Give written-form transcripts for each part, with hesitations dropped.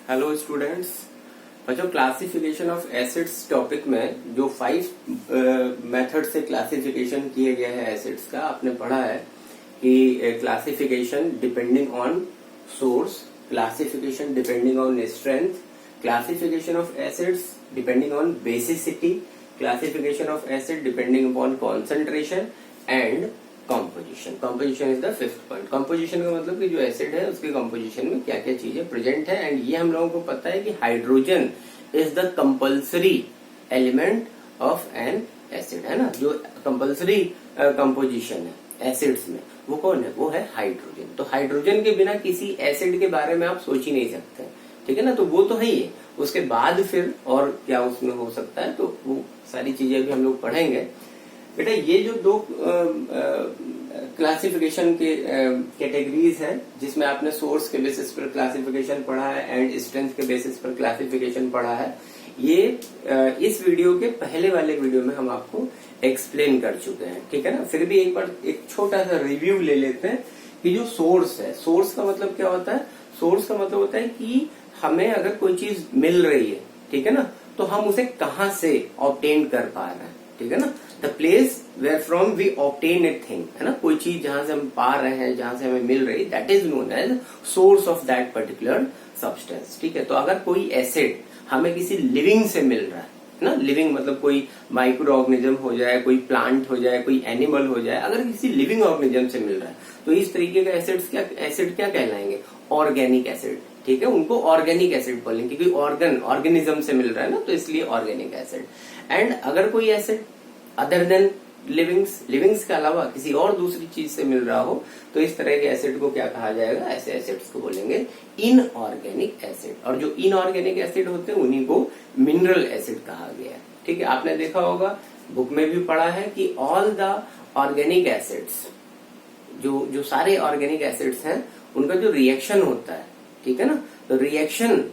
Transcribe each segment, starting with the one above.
Hello students. बच्चों, classification of acids topic में जो 5 मेथड से क्लासिफिकेशन किए गए हैं एसिड्स का आपने पढ़ा है कि classification depending on source, classification depending on strength, classification of acids depending on basicity, classification of acid depending upon concentration and composition. Composition is the fifth point. Composition का मतलब कि जो एसिड है उसके कंपोजिशन में क्या क्या चीजें प्रेजेंट है। एंड ये हम लोगों को पता है कि hydrogen is the compulsory element of an acid, है ना। जो कंपल्सरी कंपोजिशन है एसिड्स में वो कौन है? वो है हाइड्रोजन। तो हाइड्रोजन के बिना किसी एसिड के बारे में आप सोच ही नहीं सकते, ठीक है ना। तो वो तो है ही है। उसके बाद फिर और क्या उसमें हो सकता है, तो वो सारी चीजें भी हम लोग पढ़ेंगे। बेटा, ये जो दो क्लासिफिकेशन के कैटेगरीज हैं जिसमें आपने सोर्स के बेसिस पर क्लासिफिकेशन पढ़ा है एंड स्ट्रेंथ के बेसिस पर क्लासिफिकेशन पढ़ा है, ये इस वीडियो के पहले वाले वीडियो में हम आपको एक्सप्लेन कर चुके हैं, ठीक है ना। फिर भी एक बार एक छोटा सा रिव्यू ले लेते हैं कि जो सोर्स है, सोर्स का मतलब क्या होता है? सोर्स का मतलब होता है कि हमें अगर कोई चीज मिल रही है, ठीक है ना, तो हम उसे कहाँ से ऑब्टेन कर पा रहे हैं, ठीक है ना। The place where from we obtain a thing, है ना। कोई चीज जहां से हम पा रहे हैं, जहां से हमें मिल रही, that is known as source of that particular substance, ठीक है। तो अगर कोई एसिड हमें किसी लिविंग से मिल रहा है ना, लिविंग मतलब कोई माइक्रो ऑर्गेनिज्म हो जाए, कोई प्लांट हो जाए, कोई एनिमल हो जाए, अगर किसी लिविंग ऑर्गेनिज्म से मिल रहा है तो इस तरीके का एसिड क्या कहलाएंगे? ऑर्गेनिक एसिड, ठीक है। उनको ऑर्गेनिक एसिड बोलेंगे क्योंकि ऑर्गेनिज्म से मिल रहा है ना, तो इसलिए ऑर्गेनिक एसिड। एंड अगर कोई एसिड अदर देन लिविंग्स के अलावा किसी और दूसरी चीज से मिल रहा हो तो इस तरह के एसिड को क्या कहा जाएगा? ऐसे एसिड्स को बोलेंगे इनऑर्गेनिक एसिड। और जो इनऑर्गेनिक एसिड होते हैं उन्हीं को मिनरल एसिड कहा गया है, ठीक है। आपने देखा होगा, बुक में भी पढ़ा है कि ऑल द ऑर्गेनिक एसिड्स, जो सारे ऑर्गेनिक एसिड्स हैं उनका जो रिएक्शन होता है, ठीक है ना, तो reaction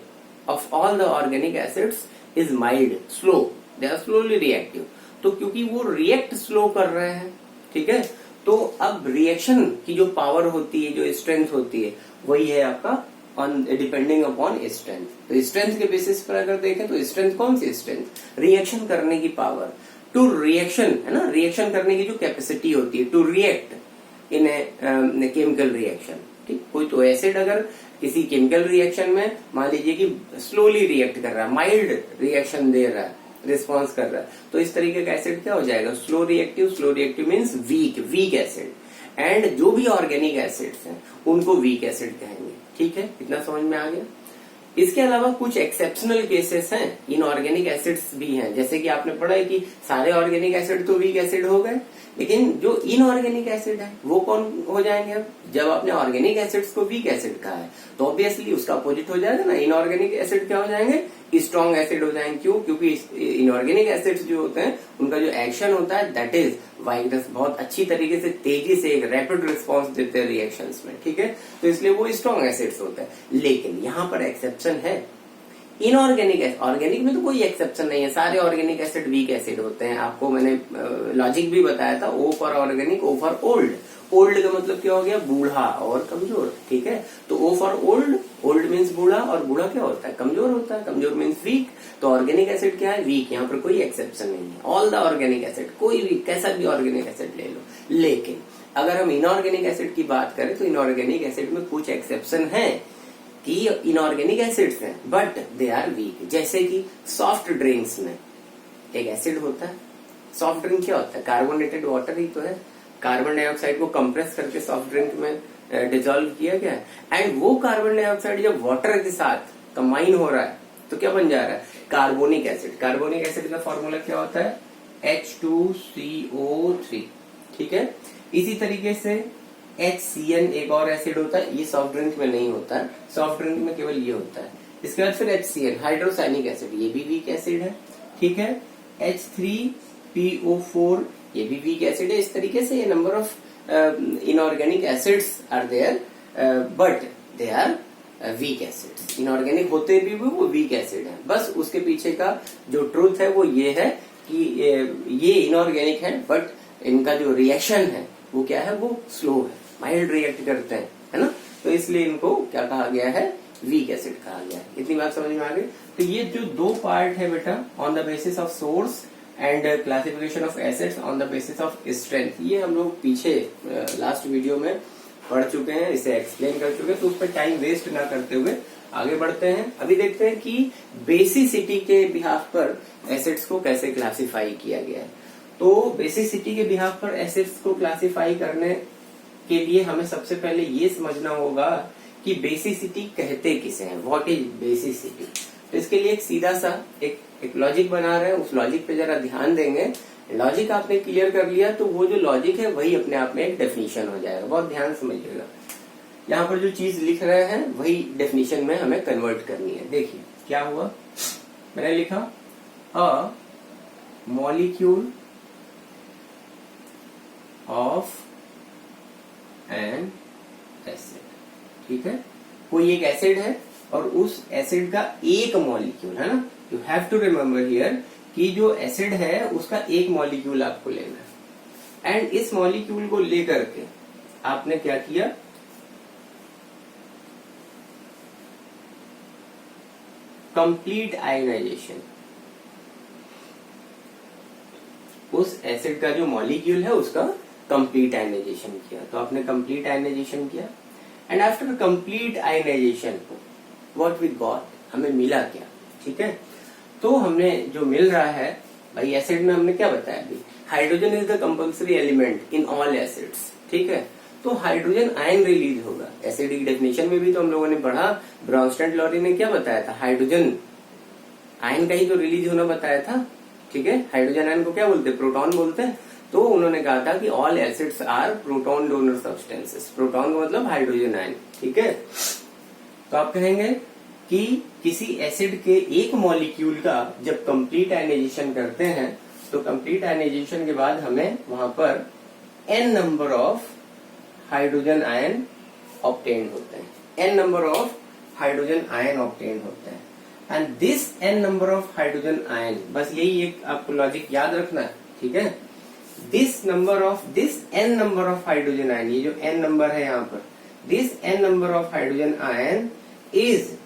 of all the organic acids is mild, slow, they are slowly reactive. तो क्योंकि वो रिएक्ट स्लो कर रहे हैं, ठीक है, तो अब रिएक्शन की जो पावर होती है, जो स्ट्रेंथ होती है, वही है आपका ऑन डिपेंडिंग अपॉन स्ट्रेंथ। तो स्ट्रेंथ के बेसिस पर अगर देखें तो स्ट्रेंथ कौन सी? स्ट्रेंथ रिएक्शन करने की पावर, टू रिएक्शन, है ना, रिएक्शन करने की जो कैपेसिटी होती है, to react in a chemical reaction, ठीक। कोई तो एसिड अगर किसी केमिकल रिएक्शन में मान लीजिए कि स्लोली रिएक्ट कर रहा है, माइल्ड रिएक्शन दे रहा है, रिस्पॉन्स कर रहा है, तो इस तरीके का एसिड क्या हो जाएगा? Slow reactive. Slow reactive means weak acid. And जो भी ऑर्गेनिक एसिड्स हैं उनको वीक एसिड कहेंगे, ठीक है। इतना समझ में आ गया। इसके अलावा कुछ एक्सेप्शनल केसेस हैं, इनऑर्गेनिक एसिड्स भी हैं। जैसे कि आपने पढ़ा है कि सारे ऑर्गेनिक एसिड तो वीक एसिड हो गए, लेकिन जो इनऑर्गेनिक एसिड है वो कौन हो जाएंगे? अब जब आपने ऑर्गेनिक एसिड्स को वीक एसिड कहा है तो ऑब्वियसली उसका अपोजिट हो जाएगा ना। इनऑर्गेनिक एसिड क्या हो जाएंगे? स्ट्रॉन्ग एसिड हो जाएंगे। क्यों? क्योंकि इनऑर्गेनिक एसिड्स जो होते हैं उनका जो एक्शन होता है दैट इज वाइगनेस, बहुत अच्छी तरीके से तेजी से एक रैपिड रिस्पॉन्स देते हैं रिएक्शंस में, ठीक है। तो इसलिए वो स्ट्रॉन्ग एसिड्स होते हैं। लेकिन यहाँ पर एक्सेप्शन है, इनऑर्गेनिक। ऑर्गेनिक में तो कोई एक्सेप्शन नहीं है, सारे ऑर्गेनिक एसिड वीक एसिड होते हैं। आपको मैंने लॉजिक भी बताया था, O for organic, O for old. Old का मतलब क्या हो गया? बूढ़ा और कमजोर, ठीक है। तो O for old, old means बूढ़ा, और बूढ़ा क्या होता है? कमजोर होता है, कमजोर मीन्स वीक। तो ऑर्गेनिक एसिड क्या है? वीक। यहाँ पर कोई एक्सेप्शन नहीं है। ऑल द ऑर्गेनिक एसिड, कोई भी कैसा भी ऑर्गेनिक एसिड ले लो। लेकिन अगर हम इनऑर्गेनिक एसिड की बात करें तो इनऑर्गेनिक एसिड में कुछ एक्सेप्शन है कि इनऑर्गेनिक एसिड्स हैं बट दे आर वीक। जैसे कि सॉफ्ट ड्रिंक्स में एक एसिड होता है। सॉफ्ट ड्रिंक क्या होता है? कार्बोनेटेड वाटर ही तो है। कार्बन डाइऑक्साइड को कंप्रेस करके सॉफ्ट ड्रिंक में डिजोल्व किया गया है। एंड वो कार्बन डाइऑक्साइड जब वाटर के साथ कंबाइन हो रहा है तो क्या बन जा रहा है? Carbonic acid. कार्बोनिक एसिड का फॉर्मूला क्या होता है? H2CO3, ठीक है। इसी तरीके से HCN एक और एसिड होता है, ये सॉफ्ट ड्रिंक में नहीं होता है, सॉफ्ट ड्रिंक में केवल ये होता है। इसके बाद फिर HCN हाइड्रोसाइनिक एसिड, ये भी वीक एसिड है, ठीक है। H3PO4 ये भी वीक एसिड है। इस तरीके से ये number of inorganic acids are there but they are weak acids. Inorganic होते भी वो वीक एसिड है। बस उसके पीछे का जो ट्रूथ है वो ये है कि ये इनऑर्गेनिक है बट इनका जो रिएक्शन है वो क्या है? वो स्लो है, माइल्ड रिएक्ट करते हैं, है ना। तो इसलिए इनको क्या कहा गया है? वीक एसिड कहा गया है। इतनी बात समझ में आ गई। तो ये जो दो पार्ट है बेटा, on the basis of source and classification of acids on the basis of strength, ये हम लोग पीछे लास्ट वीडियो में पढ़ चुके हैं, इसे एक्सप्लेन कर चुके हैं, तो उस पर टाइम वेस्ट ना करते हुए आगे बढ़ते हैं। अभी देखते हैं कि बेसिसिटी के बिहाफ पर एसिड्स को कैसे क्लासिफाई किया गया है। तो बेसिसिटी के बिहाफ पर एसिड्स को क्लासिफाई करने के लिए हमें सबसे पहले ये समझना होगा कि बेसिसिटी कहते किसे हैं, व्हाट इज बेसिसिटी। तो इसके लिए एक सीधा सा एक लॉजिक बना रहे हैं, उस लॉजिक पे जरा ध्यान देंगे। लॉजिक आपने क्लियर कर लिया तो वो जो लॉजिक है वही अपने आप में एक डेफिनेशन हो जाएगा। बहुत ध्यान समझिएगा, यहाँ पर जो चीज लिख रहे हैं वही डेफिनेशन में हमें कन्वर्ट करनी है। देखिए क्या हुआ, मैंने लिखा अ मॉलिक्यूल ऑफ एन एसिड, ठीक है, कोई एक एसिड है और उस एसिड का एक मॉलिक्यूल है ना, you have to remember here कि जो एसिड है उसका एक मॉलिक्यूल आपको लेना है। एंड इस मॉलिक्यूल को लेकर के आपने क्या किया, कंप्लीट आयोनाइजेशन, उस एसिड का जो मॉलिक्यूल है उसका कंप्लीट आयोनाइजेशन किया। तो आपने कंप्लीट आयोनाइजेशन किया and after complete ionization what we got, हमें मिला क्या, ठीक है। तो हमने जो मिल रहा है भाई, एसिड में हमने क्या बताया अभी, hydrogen is the compulsory element in all acids, ठीक है। तो हाइड्रोजन आयन रिलीज होगा। एसिड की डेफिनेशन में भी तो हम लोगों ने पढ़ा, ब्राउनस्टैड-लॉरी ने क्या बताया था, हाइड्रोजन आयन का ही तो रिलीज होना बताया था, ठीक है। हाइड्रोजन आयन को क्या बोलते हैं, प्रोटॉन बोलते हैं। तो उन्होंने कहा था कि all acids are proton donor substances, proton का मतलब हाइड्रोजन आयन, ठीक है। तो आप कहेंगे कि किसी एसिड के एक मॉलिक्यूल का जब कंप्लीट आयनाइजेशन करते हैं तो कंप्लीट आयनाइजेशन के बाद हमें वहां पर n number of hydrogen ion obtain होते हैं, n number of hydrogen ion obtain होते हैं। And this n number of hydrogen ion, बस यही एक आपको लॉजिक याद रखना है, ठीक है। This n number of hydrogen ion, ये जो n नंबर है यहाँ पर, this n number of hydrogen ion is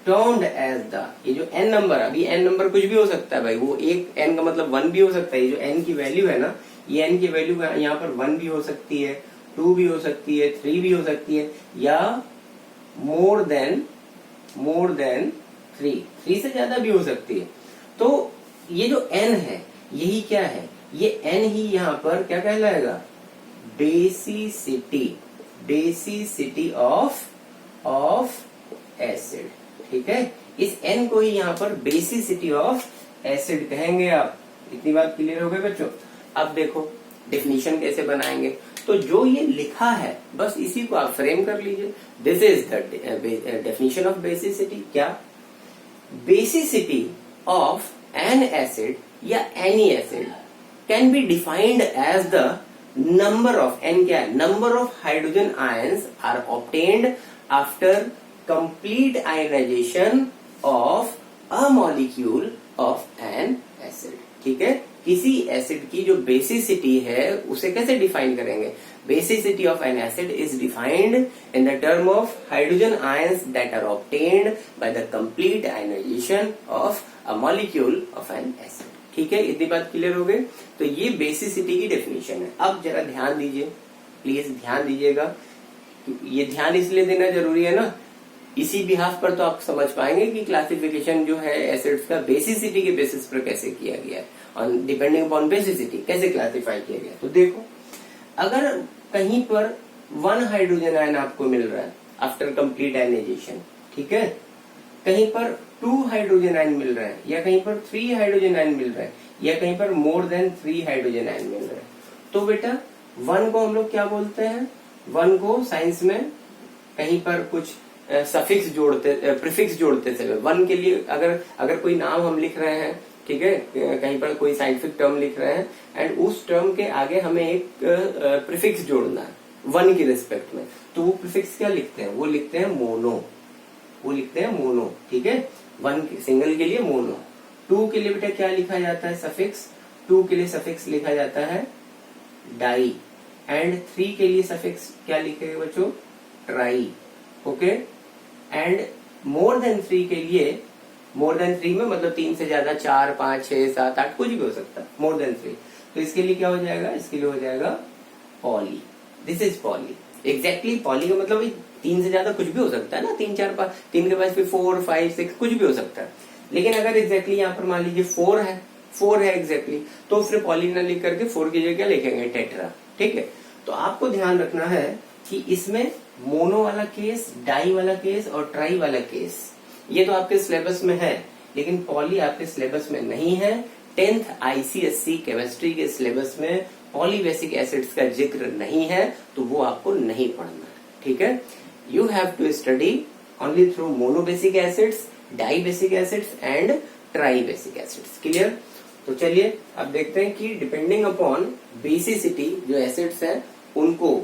termed as the, ये जो n नंबर, अभी n नंबर कुछ भी हो सकता है भाई, वो एक n का मतलब 1 भी हो सकता है। ये जो n की वैल्यू है ना, ये n की वैल्यू यहाँ पर 1 भी हो सकती है, 2 भी हो सकती है, 3 भी हो सकती है, या मोर देन 3 से ज्यादा भी हो सकती है। तो ये जो n है यही क्या है, ये n ही यहाँ पर क्या कहलाएगा, बेसिसिटी ऑफ एसिड, ठीक है। इस n को ही यहाँ पर बेसिसिटी ऑफ एसिड कहेंगे आप। इतनी बात क्लियर हो गई बच्चों। अब देखो डेफिनेशन कैसे बनाएंगे, तो जो ये लिखा है बस इसी को आप फ्रेम कर लीजिए। This is the definition of basicity. क्या, बेसिसिटी ऑफ एन एसिड या any acid can be defined as the number of, n क्या है, number of hydrogen ions are obtained after complete ionization of a molecule of an acid, ठीक है। किसी acid की जो basicity है उसे कैसे डिफाइन करेंगे, basicity of an acid is defined in the term of hydrogen ions that are obtained by the complete ionisation of a molecule of an acid, ठीक है। इतनी बात क्लियर हो गई। तो ये बेसिसिटी की डेफिनेशन है। अब जरा ध्यान दीजिए, प्लीज ध्यान दीजिएगा। ये ध्यान इसलिए देना जरूरी है ना, इसी बिहाफ पर तो आप समझ पाएंगे कि क्लासिफिकेशन जो है एसिड्स का बेसिसिटी के बेसिस पर कैसे किया गया है, और डिपेंडिंग अपॉन बेसिसिटी कैसे क्लासिफाई किया गया। तो देखो, अगर कहीं पर 1 हाइड्रोजन आयन आपको मिल रहा है आफ्टर कंप्लीट आयनाइजेशन, ठीक है, कहीं पर 2 हाइड्रोजन आयन मिल रहा है, या कहीं पर 3 हाइड्रोजन आयन मिल रहा है, या कहीं पर मोर देन 3 हाइड्रोजन आयन मिल रहा है, तो बेटा 1 को हम लोग क्या बोलते हैं, 1 को साइंस में कहीं पर कुछ सफिक्स जोड़ते, प्रीफिक्स जोड़ते थे। 1 के लिए अगर कोई नाम हम लिख रहे हैं, ठीक है, कहीं पर कोई साइंटिफिक टर्म लिख रहे हैं एंड उस टर्म के आगे हमें एक प्रीफिक्स जोड़ना है 1 की रिस्पेक्ट में, तो वो प्रीफिक्स क्या लिखते हैं, वो लिखते हैं मोनो, ठीक है। 1 सिंगल के लिए मोनो। 2 के लिए बेटा क्या लिखा जाता है, सफिक्स। 2 के लिए सफिक्स लिखा जाता है डाई, एंड 3 के लिए सफिक्स क्या लिखेगा बच्चों, try, okay. And more than 3 के लिए, मोर देन 3 में मतलब 3 से ज्यादा 4, 5, 6, 7, 8 कुछ भी हो सकता है, मोर देन 3। तो इसके लिए क्या हो जाएगा, इसके लिए हो जाएगा poly. This is poly. Exactly poly का मतलब 3 से ज्यादा कुछ भी हो सकता है ना, 3, 4, 5, 3 के पास फिर 4, 5, 6 कुछ भी हो सकता है। लेकिन अगर एग्जैक्टली यहाँ पर मान लीजिए 4 है एग्जैक्टली, तो फिर पॉली ना लिख करके 4 की जगह क्या लिखेंगे, टेट्रा। ठीक है, तो आपको ध्यान रखना है कि इसमें मोनो वाला केस, डाई वाला केस और ट्राई वाला केस ये तो आपके सिलेबस में है, लेकिन पॉली आपके सिलेबस में नहीं है। 10th ICSE केमिस्ट्री के सिलेबस में पॉलीबेसिक एसिड्स का जिक्र नहीं है, तो वो आपको नहीं पढ़ना है। ठीक है, you have to study only through monobasic acids, dibasic acids and tribasic acids. Clear? तो चलिए अब देखते हैं कि डिपेंडिंग अपॉन बेसिसिटी जो एसिड्स हैं उनको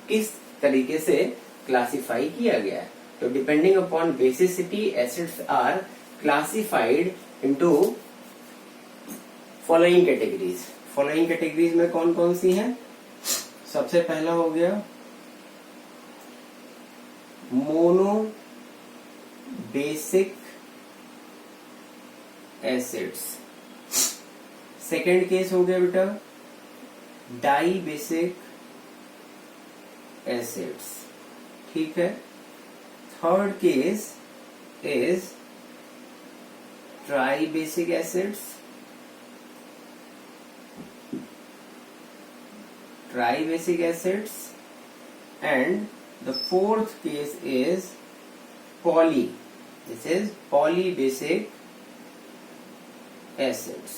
किस तरीके से क्लासिफाई किया गया है। तो depending upon basicity acids are classified into following categories. Following categories में कौन कौन सी हैं? सबसे पहला हो गया mono basic acids. Second case हो गया बेटा डाई बेसिक एसिड्स। ठीक है, third case is tri basic acids, tribasic acids, and the fourth case is poly. This is polybasic acids.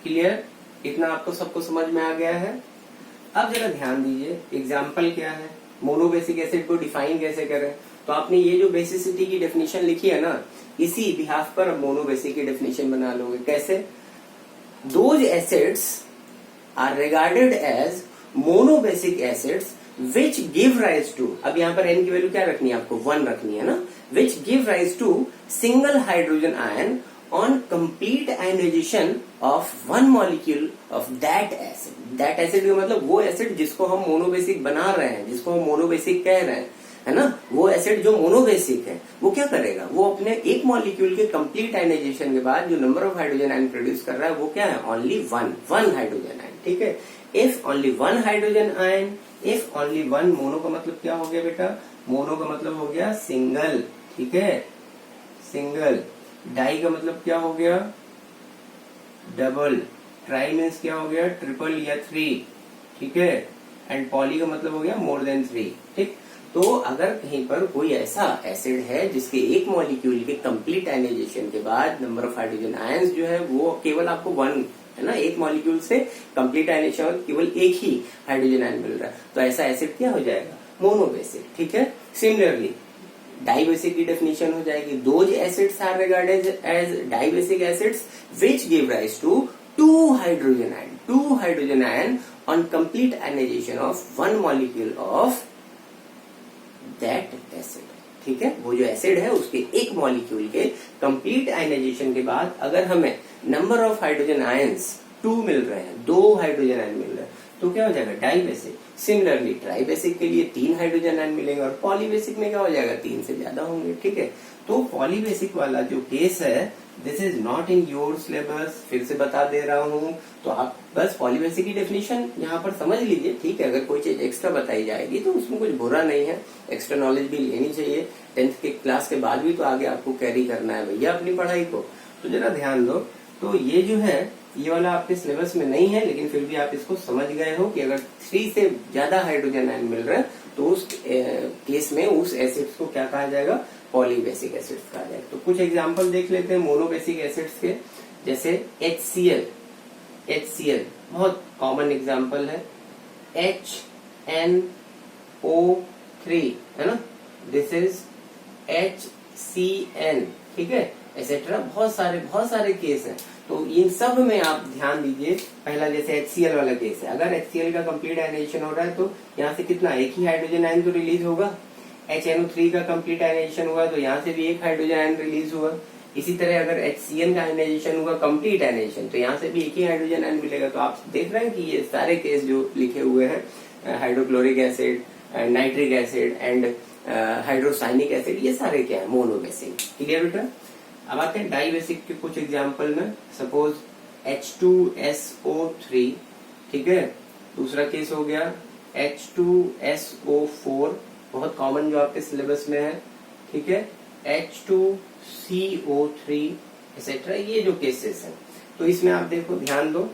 Clear? इतना आपको सबको समझ में आ गया है। अब जरा ध्यान दीजिए, एग्जाम्पल क्या है, मोनोबेसिक एसिड को डिफाइन कैसे करें। तो आपने ये जो बेसिसिटी की डेफिनेशन लिखी है ना, इसी बिहाफ पर मोनोबेसिक की डेफिनेशन बना लोगे। कैसे? Those acids are regarded as monobasic acids which give rise to, अब यहाँ पर एन की वैल्यू क्या रखनी है आपको, 1 रखनी है ना, which give rise to single hydrogen ion on complete ionisation of 1 molecule of that acid. That acid का मतलब वो एसिड जिसको हम मोनोबेसिक बना रहे हैं, जिसको हम मोनोबेसिक कह रहे हैं, है ना, वो एसिड जो मोनोबेसिक है वो क्या करेगा, वो अपने एक मॉलिक्यूल के कंप्लीट आयनाइजेशन के बाद जो number of hydrogen ion produce कर रहा है वो क्या है, ओनली 1 हाइड्रोजन आयन। ठीक है, if only 1 hydrogen ion, if only 1, mono का मतलब क्या हो गया बेटा, मोनो का मतलब हो गया सिंगल। ठीक है, सिंगल। डाई का मतलब क्या हो गया, डबल। ट्राई मीन्स क्या हो गया, ट्रिपल या 3। ठीक है, एंड पॉली का मतलब हो गया मोर देन 3। ठीक, तो अगर कहीं पर कोई ऐसा एसिड है जिसके एक मॉलिक्यूल के कंप्लीट आयनाइजेशन के बाद नंबर ऑफ हाइड्रोजन आयंस जो है वो केवल आपको 1 है ना, एक मॉलिक्यूल से कंप्लीट आयनाइजेशन केवल एक ही हाइड्रोजन आयन मिल रहा है, तो ऐसा एसिड क्या हो जाएगा, मोनोबेसिक। ठीक है, सिमिलरली डाइबेसिक की डेफिनेशन हो जाएगी, those acids are regarded as dibasic acids which give rise to 2 hydrogen ion on complete ionisation of 1 molecule of that acid. ठीक है, वो जो एसिड है उसके एक मॉलिक्यूल के कंप्लीट आयनाइजेशन के बाद अगर हमें नंबर ऑफ हाइड्रोजन आयंस 2 मिल रहे हैं, 2 हाइड्रोजन आयन मिल रहे हैं, तो क्या हो जाएगा, डाइबेसिक। सिमिलरली ट्राइबेसिक के लिए 3 हाइड्रोजन आयन मिलेंगे और पॉलीबेसिक में क्या हो जाएगा, 3 से ज्यादा होंगे। ठीक है, तो पॉलीबेसिक वाला जो केस है this is not in your syllabus, फिर से बता दे रहा हूँ, तो आप बस पॉलीबेसिक की डेफिनेशन यहाँ पर समझ लीजिए। ठीक है, अगर कोई चीज एक्स्ट्रा बताई जाएगी तो उसमें कुछ बुरा नहीं है, एक्स्ट्रा नॉलेज भी लेनी चाहिए। 10th के क्लास के बाद भी तो आगे आपको कैरी करना है भैया अपनी पढ़ाई को, तो जरा ध्यान दो। तो ये जो है ये वाला आपके सिलेबस में नहीं है, लेकिन फिर भी आप इसको समझ गए हो कि अगर 3 से ज्यादा हाइड्रोजन आयन मिल रहा है तो उस केस में उस एसिड्स को क्या कहा जाएगा, पॉलीबेसिक एसिड्स कहा जाएगा। तो कुछ एग्जांपल देख लेते हैं मोनोबेसिक एसिड्स के, जैसे HCl बहुत कॉमन एग्जांपल है, HNO3 है ना, दिस इज HCN। ठीक है, एसेट्रा, बहुत सारे केस हैं। तो इन सब में आप ध्यान दीजिए, पहला जैसे HCl वाला केस है, अगर HCl का कंप्लीट आयनाइजेशन हो रहा है तो यहाँ से कितना, एक ही हाइड्रोजन आयन तो रिलीज होगा। HNO3 का कंप्लीट आयनाइजेशन हुआ तो यहाँ से भी एक हाइड्रोजन आयन रिलीज हुआ। इसी तरह अगर HCN का आयनाइजेशन हुआ कंप्लीट आयनाइजेशन तो यहाँ से भी एक ही हाइड्रोजन आयन मिलेगा। तो आप देख रहे हैं कि ये सारे केस जो लिखे हुए हैं, hydrochloric acid, nitric acid and hydrocyanic acid, ये सारे क्या है, मोनो बेसिक। क्लियर बेटा। अब आते हैं डाई बेसिक के कुछ एग्जाम्पल में। सपोज H2SO3, ठीक है। दूसरा केस हो गया H2SO4, बहुत कॉमन जो आपके सिलेबस में है, ठीक है। H2CO3 एक्सेट्रा, ये जो केसेस हैं। तो इसमें आप देखो, ध्यान दो,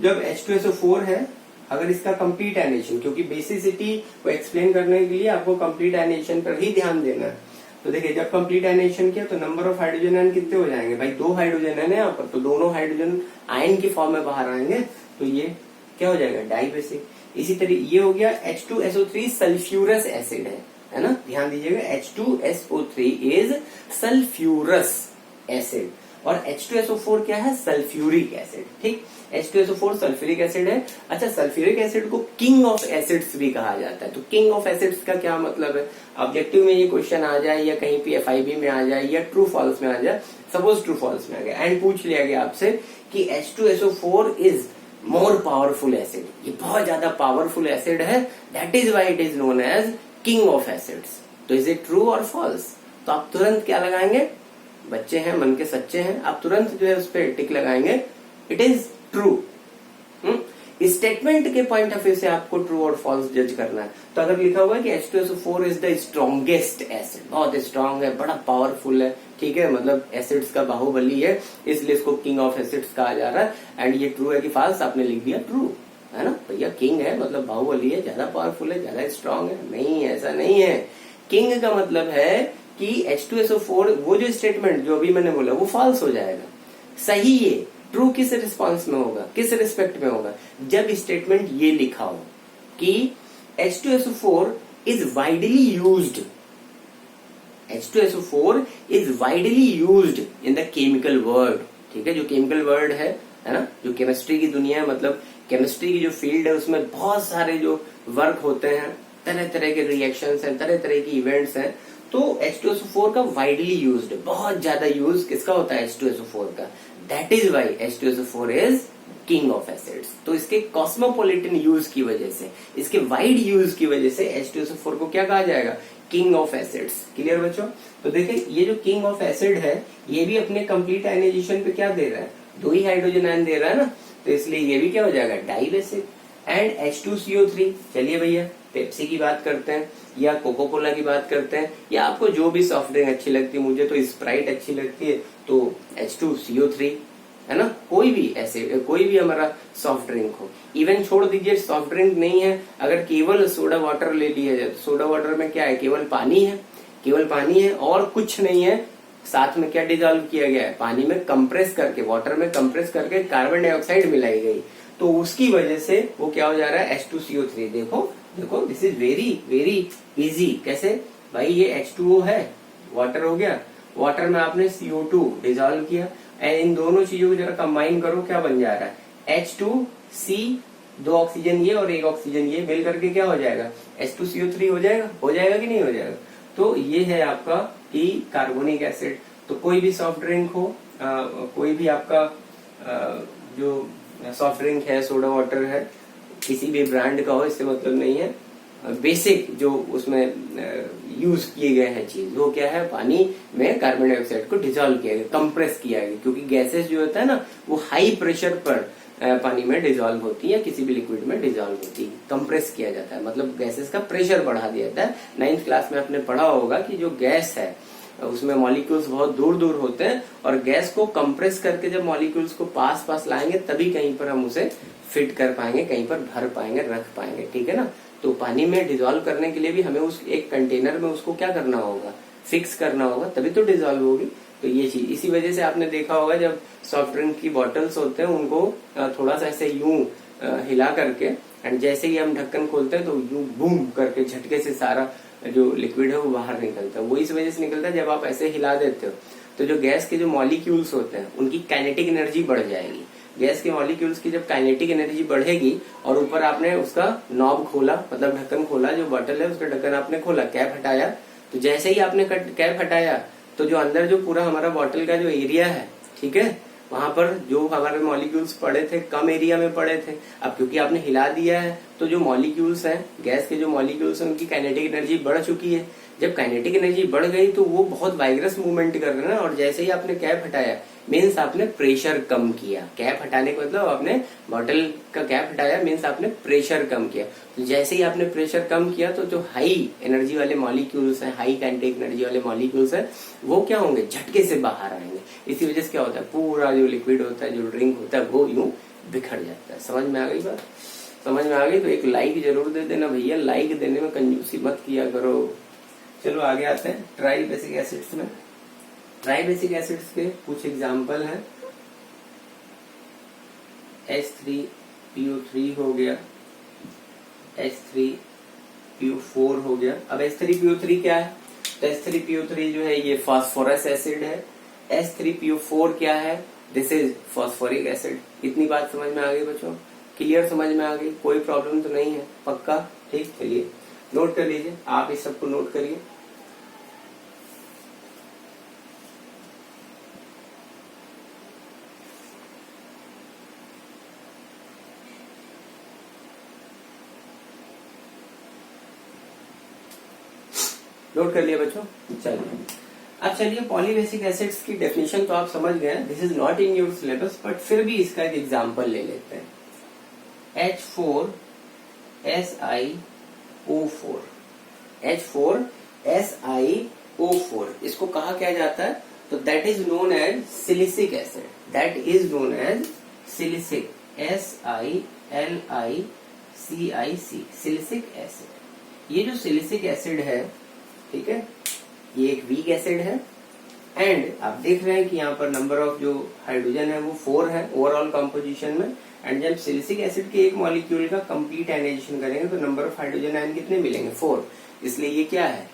जब H2SO4 है, अगर इसका कंप्लीट एनेशन, क्योंकि बेसिसिटी को एक्सप्लेन करने के लिए आपको कंप्लीट एनेशन पर ही ध्यान देना है। तो देखिए, जब कंप्लीट एनेशन किया तो नंबर ऑफ हाइड्रोजन आयन कितने हो जाएंगे भाई, 2 हाइड्रोजन है ना यहाँ पर, तो दोनों हाइड्रोजन आयन की फॉर्म में बाहर आएंगे, तो ये क्या हो जाएगा, डाई बेसिक। इसी तरह ये हो गया H2SO3 सल्फ्यूरस एसिड है ना, ध्यान दीजिएगा, H2SO3 इज सल्फ्यूरस एसिड, और H2SO4 क्या है, सल्फ्यूरिक एसिड, ठीक। H2SO4 सल्फ्यूरिक एसिड है। अच्छा, सल्फ्यूरिक एसिड को किंग ऑफ एसिड्स भी कहा जाता है। तो किंग ऑफ एसिड्स का क्या मतलब है, ऑब्जेक्टिव में ये क्वेश्चन आ जाए या कहीं पे FIB में आ जाए या ट्रू फॉल्स में आ जाए, सपोज ट्रू फॉल्स में आ गया एंड पूछ लिया गया आपसे कि H2SO4 is more powerful acid, ये बहुत ज्यादा पावरफुल एसिड है, that is why it is known as king of acids. तो इज इट ट्रू और फॉल्स, तो आप तुरंत क्या लगाएंगे, बच्चे हैं, मन के सच्चे हैं, आप तुरंत जो है उस पर टिक लगाएंगे, इट इज ट्रू। स्टेटमेंट के पॉइंट ऑफ व्यू से आपको ट्रू और फॉल्स जज करना है। तो अगर लिखा हुआ है कि H2SO4 is the strongest acid, बहुत स्ट्रांग है, बड़ा पावरफुल है, ठीक है, मतलब एसिड्स का बाहुबली है, इसलिए इसको किंग ऑफ एसिड्स कहा जा रहा है, एंड ये ट्रू है कि फॉल्स, आपने लिख दिया ट्रू, है ना भैया। किंग है मतलब बाहुबली है, ज्यादा पावरफुल है, ज्यादा स्ट्रांग है, नहीं, ऐसा नहीं है। किंग का मतलब है कि H2SO4, वो जो स्टेटमेंट जो अभी मैंने बोला वो फॉल्स हो जाएगा। सही है, ट्रू किस रिस्पॉन्स में होगा, किस रिस्पेक्ट में होगा, जब स्टेटमेंट ये लिखा हो कि H2SO4 is widely used, H2SO4 is widely used in the chemical world, ठीक है। जो केमिकल वर्ल्ड है ना, जो केमिस्ट्री की दुनिया है, मतलब केमिस्ट्री की जो फील्ड है, उसमें बहुत सारे जो वर्क होते हैं, तरह तरह के रिएक्शंस हैं, तरह तरह की इवेंट्स हैं, तो H2SO4 का वाइडली यूज्ड, बहुत ज्यादा यूज किसका होता है, H2SO4 का, that is why H2SO4 is king of acids. तो इसके कॉस्मोपोलिटन यूज की वजह से, इसके वाइड यूज की वजह से H2SO4 को क्या कहा जाएगा, किंग ऑफ एसिड्स। क्लियर बच्चों। तो देखिए, ये जो किंग ऑफ एसिड है, ये भी अपने कंप्लीट आयनाइजेशन पे क्या दे रहा है, 2 ही हाइड्रोजन आयन दे रहा है ना, तो इसलिए ये भी क्या हो जाएगा, डाई बेसिक। एंड H2CO3, चलिए भैया पेप्सी की बात करते हैं या कोको कोला की बात करते हैं, या आपको जो भी सॉफ्ट ड्रिंक अच्छी लगती है, मुझे तो स्प्राइट अच्छी लगती है, तो H2CO3, है ना। कोई भी ऐसे, कोई भी हमारा सॉफ्ट ड्रिंक हो, इवन छोड़ दीजिए सॉफ्ट ड्रिंक नहीं है, अगर केवल सोडा वाटर ले लिया जाए, तो सोडा वाटर में क्या है, केवल पानी है, केवल पानी है और कुछ नहीं है, साथ में क्या डिजोल्व किया गया है, पानी में कंप्रेस करके, वाटर में कंप्रेस करके कार्बन डाइऑक्साइड मिलाई गई, तो उसकी वजह से वो क्या हो जा रहा है, H2CO3। देखो देखो, this is very very easy. कैसे भाई, ये H2O है, वाटर हो गया, वाटर में आपने CO2 डिजोल्व किया, एंड इन दोनों चीजों को जरा कंबाइन करो, क्या बन जा रहा है, H2C, 2 ऑक्सीजन ये और 1 ऑक्सीजन ये मिल करके क्या हो जाएगा, H2CO3 हो जाएगा कि नहीं हो जाएगा। तो ये है आपका कि कार्बोनिक एसिड। तो कोई भी सॉफ्ट ड्रिंक हो, कोई भी आपका जो सॉफ्ट ड्रिंक है, सोडा वाटर है, किसी भी ब्रांड का हो, इससे मतलब नहीं है, बेसिक जो उसमें यूज किए गए हैं चीज, वो क्या है, पानी में कार्बन डाइऑक्साइड को डिजोल्व किया गया, कंप्रेस किया गया, क्योंकि गैसेस जो होता है ना, वो हाई प्रेशर पर पानी में डिजोल्व होती है या किसी भी लिक्विड में डिजोल्व होती है, कंप्रेस किया जाता है, मतलब गैसेस का प्रेशर बढ़ा दिया जाता है। 9th क्लास में आपने पढ़ा होगा कि जो गैस है उसमें मॉलिक्यूल्स बहुत दूर दूर होते हैं, और गैस को कंप्रेस करके जब मॉलिक्यूल्स को पास पास लाएंगे तभी कहीं पर हम उसे फिट कर पाएंगे, कहीं पर भर पाएंगे, रख पाएंगे, ठीक है ना। तो पानी में डिजोल्व करने के लिए भी हमें उस एक कंटेनर में उसको क्या करना होगा, फिक्स करना होगा, तभी तो डिजोल्व होगी। तो ये चीज, इसी वजह से आपने देखा होगा जब सॉफ्ट ड्रिंक की बॉटल्स होते हैं, उनको थोड़ा सा ऐसे यूं हिला करके, एंड जैसे ही हम ढक्कन खोलते हैं तो यूं बूम करके झटके से सारा जो लिक्विड है वो बाहर निकलता है। वो इस वजह से निकलता है, जब आप ऐसे हिला देते हो तो जो गैस के जो मॉलिक्यूल्स होते हैं उनकी काइनेटिक एनर्जी बढ़ जाएगी। गैस के मॉलिक्यूल्स की जब काइनेटिक एनर्जी बढ़ेगी, और ऊपर आपने उसका नॉब खोला, मतलब ढक्कन खोला, जो बॉटल है उसका ढक्कन आपने खोला, कैप हटाया, तो जैसे ही आपने कैप हटाया तो जो अंदर जो पूरा हमारा बॉटल का जो एरिया है, ठीक है, वहां पर जो हमारे मॉलिक्यूल्स पड़े थे कम एरिया में पड़े थे, अब क्योंकि आपने हिला दिया है तो जो मॉलिक्यूल्स हैं, गैस के जो मॉलिक्यूल्स हैं, उनकी काइनेटिक एनर्जी बढ़ चुकी है। जब काइनेटिक एनर्जी बढ़ गई तो वो बहुत वाइग्रस मूवमेंट कर रहे हैं, और जैसे ही आपने कैप हटाया मीन्स आपने प्रेशर कम किया। कैप हटाने का मतलब आपने बॉटल का कैप हटाया मीन्स आपने प्रेशर कम किया। तो जैसे ही आपने प्रेशर कम किया तो जो हाई एनर्जी वाले मॉलिक्यूल्स हैं, हाई काइनेटिक एनर्जी वाले मॉलिक्यूल्स हैं, वो क्या होंगे, झटके से बाहर आएंगे। इसी वजह से क्या होता है, पूरा जो लिक्विड होता है, जो ड्रिंक होता है, वो यूं बिखर जाता है। समझ में आ गई बात? समझ में आ गई तो एक लाइक जरूर दे देना भैया, लाइक देने में कंजूसी मत किया करो। चलो आगे आते हैं ट्राई बेसिक एसिड्स में। ट्राई बेसिक एसिड्स के कुछ एग्जाम्पल हैं। H3PO3 हो गया, H3PO4 हो गया। अब H3PO3 क्या है, तो H3PO3 जो है ये फास्फोरस एसिड है। H3PO4 क्या है, दिस इज फास्फोरिक एसिड। इतनी बात समझ में आ गई बच्चों? क्लियर समझ में आ गई? कोई प्रॉब्लम तो नहीं है? पक्का? ठीक, चलिए नोट कर लीजिए, आप इस सबको नोट करिए। नोट कर लिया बच्चों? चलिए अब चलिए पॉलीबेसिक एसिड्स की डेफिनेशन तो आप समझ गए, this is not in your syllabus, but फिर भी इसका एक एग्जांपल ले लेते हैं। H4SiO4, H4SiO4 इसको कहा क्या जाता है, तो that is known as silicic acid. That is known as silicic, SiLiCiC, silicic acid. ये जो सिलिसिक एसिड है, ठीक है, ये एक वीक एसिड है। एंड आप देख रहे हैं कि यहाँ पर नंबर ऑफ जो हाइड्रोजन है वो 4 है ओवरऑल कंपोजिशन में। एंड जब सिलिसिक एसिड के एक मॉलिक्यूल का कंप्लीट आयनाइजेशन करेंगे तो नंबर ऑफ हाइड्रोजन आयन कितने मिलेंगे, 4। इसलिए ये क्या है,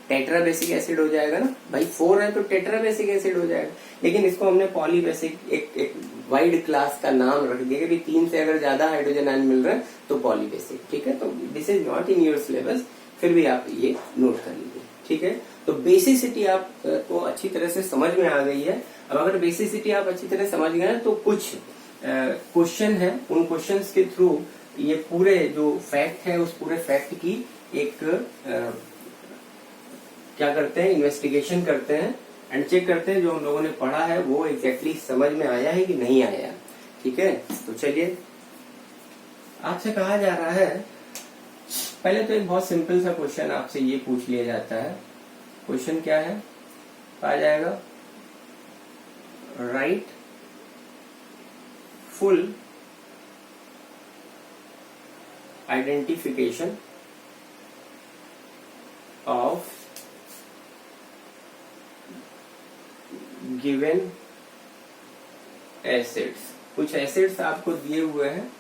टेट्रा बेसिक एसिड हो जाएगा ना भाई, 4 है तो टेट्रा बेसिक एसिड हो जाएगा। लेकिन इसको हमने पॉलीबेसिक एक वाइड क्लास का नाम रख दिया कि 3 से अगर ज्यादा हाइड्रोजन आयन मिल रहे हैं तो पॉलीबेसिक, ठीक है। तो this is not in your syllabus, फिर भी आप ये नोट कर लीजिए, ठीक है। तो बेसिसिटी आप तो अच्छी तरह से समझ में आ गई है। अब अगर बेसिसिटी आप अच्छी तरह समझ गए तो कुछ क्वेश्चन है, उन क्वेश्चंस के थ्रू ये पूरे जो फैक्ट है उस पूरे फैक्ट की एक क्या करते हैं, इन्वेस्टिगेशन करते हैं एंड चेक करते हैं जो हम लोगों ने पढ़ा है वो एग्जैक्टली समझ में आया है कि नहीं आया, ठीक है। तो चलिए आपसे कहा जा रहा है, पहले तो एक बहुत सिंपल सा क्वेश्चन आपसे ये पूछ लिया जाता है। क्वेश्चन क्या है, आ जाएगा, right full identification of given acids. कुछ एसिड्स आपको दिए हुए हैं,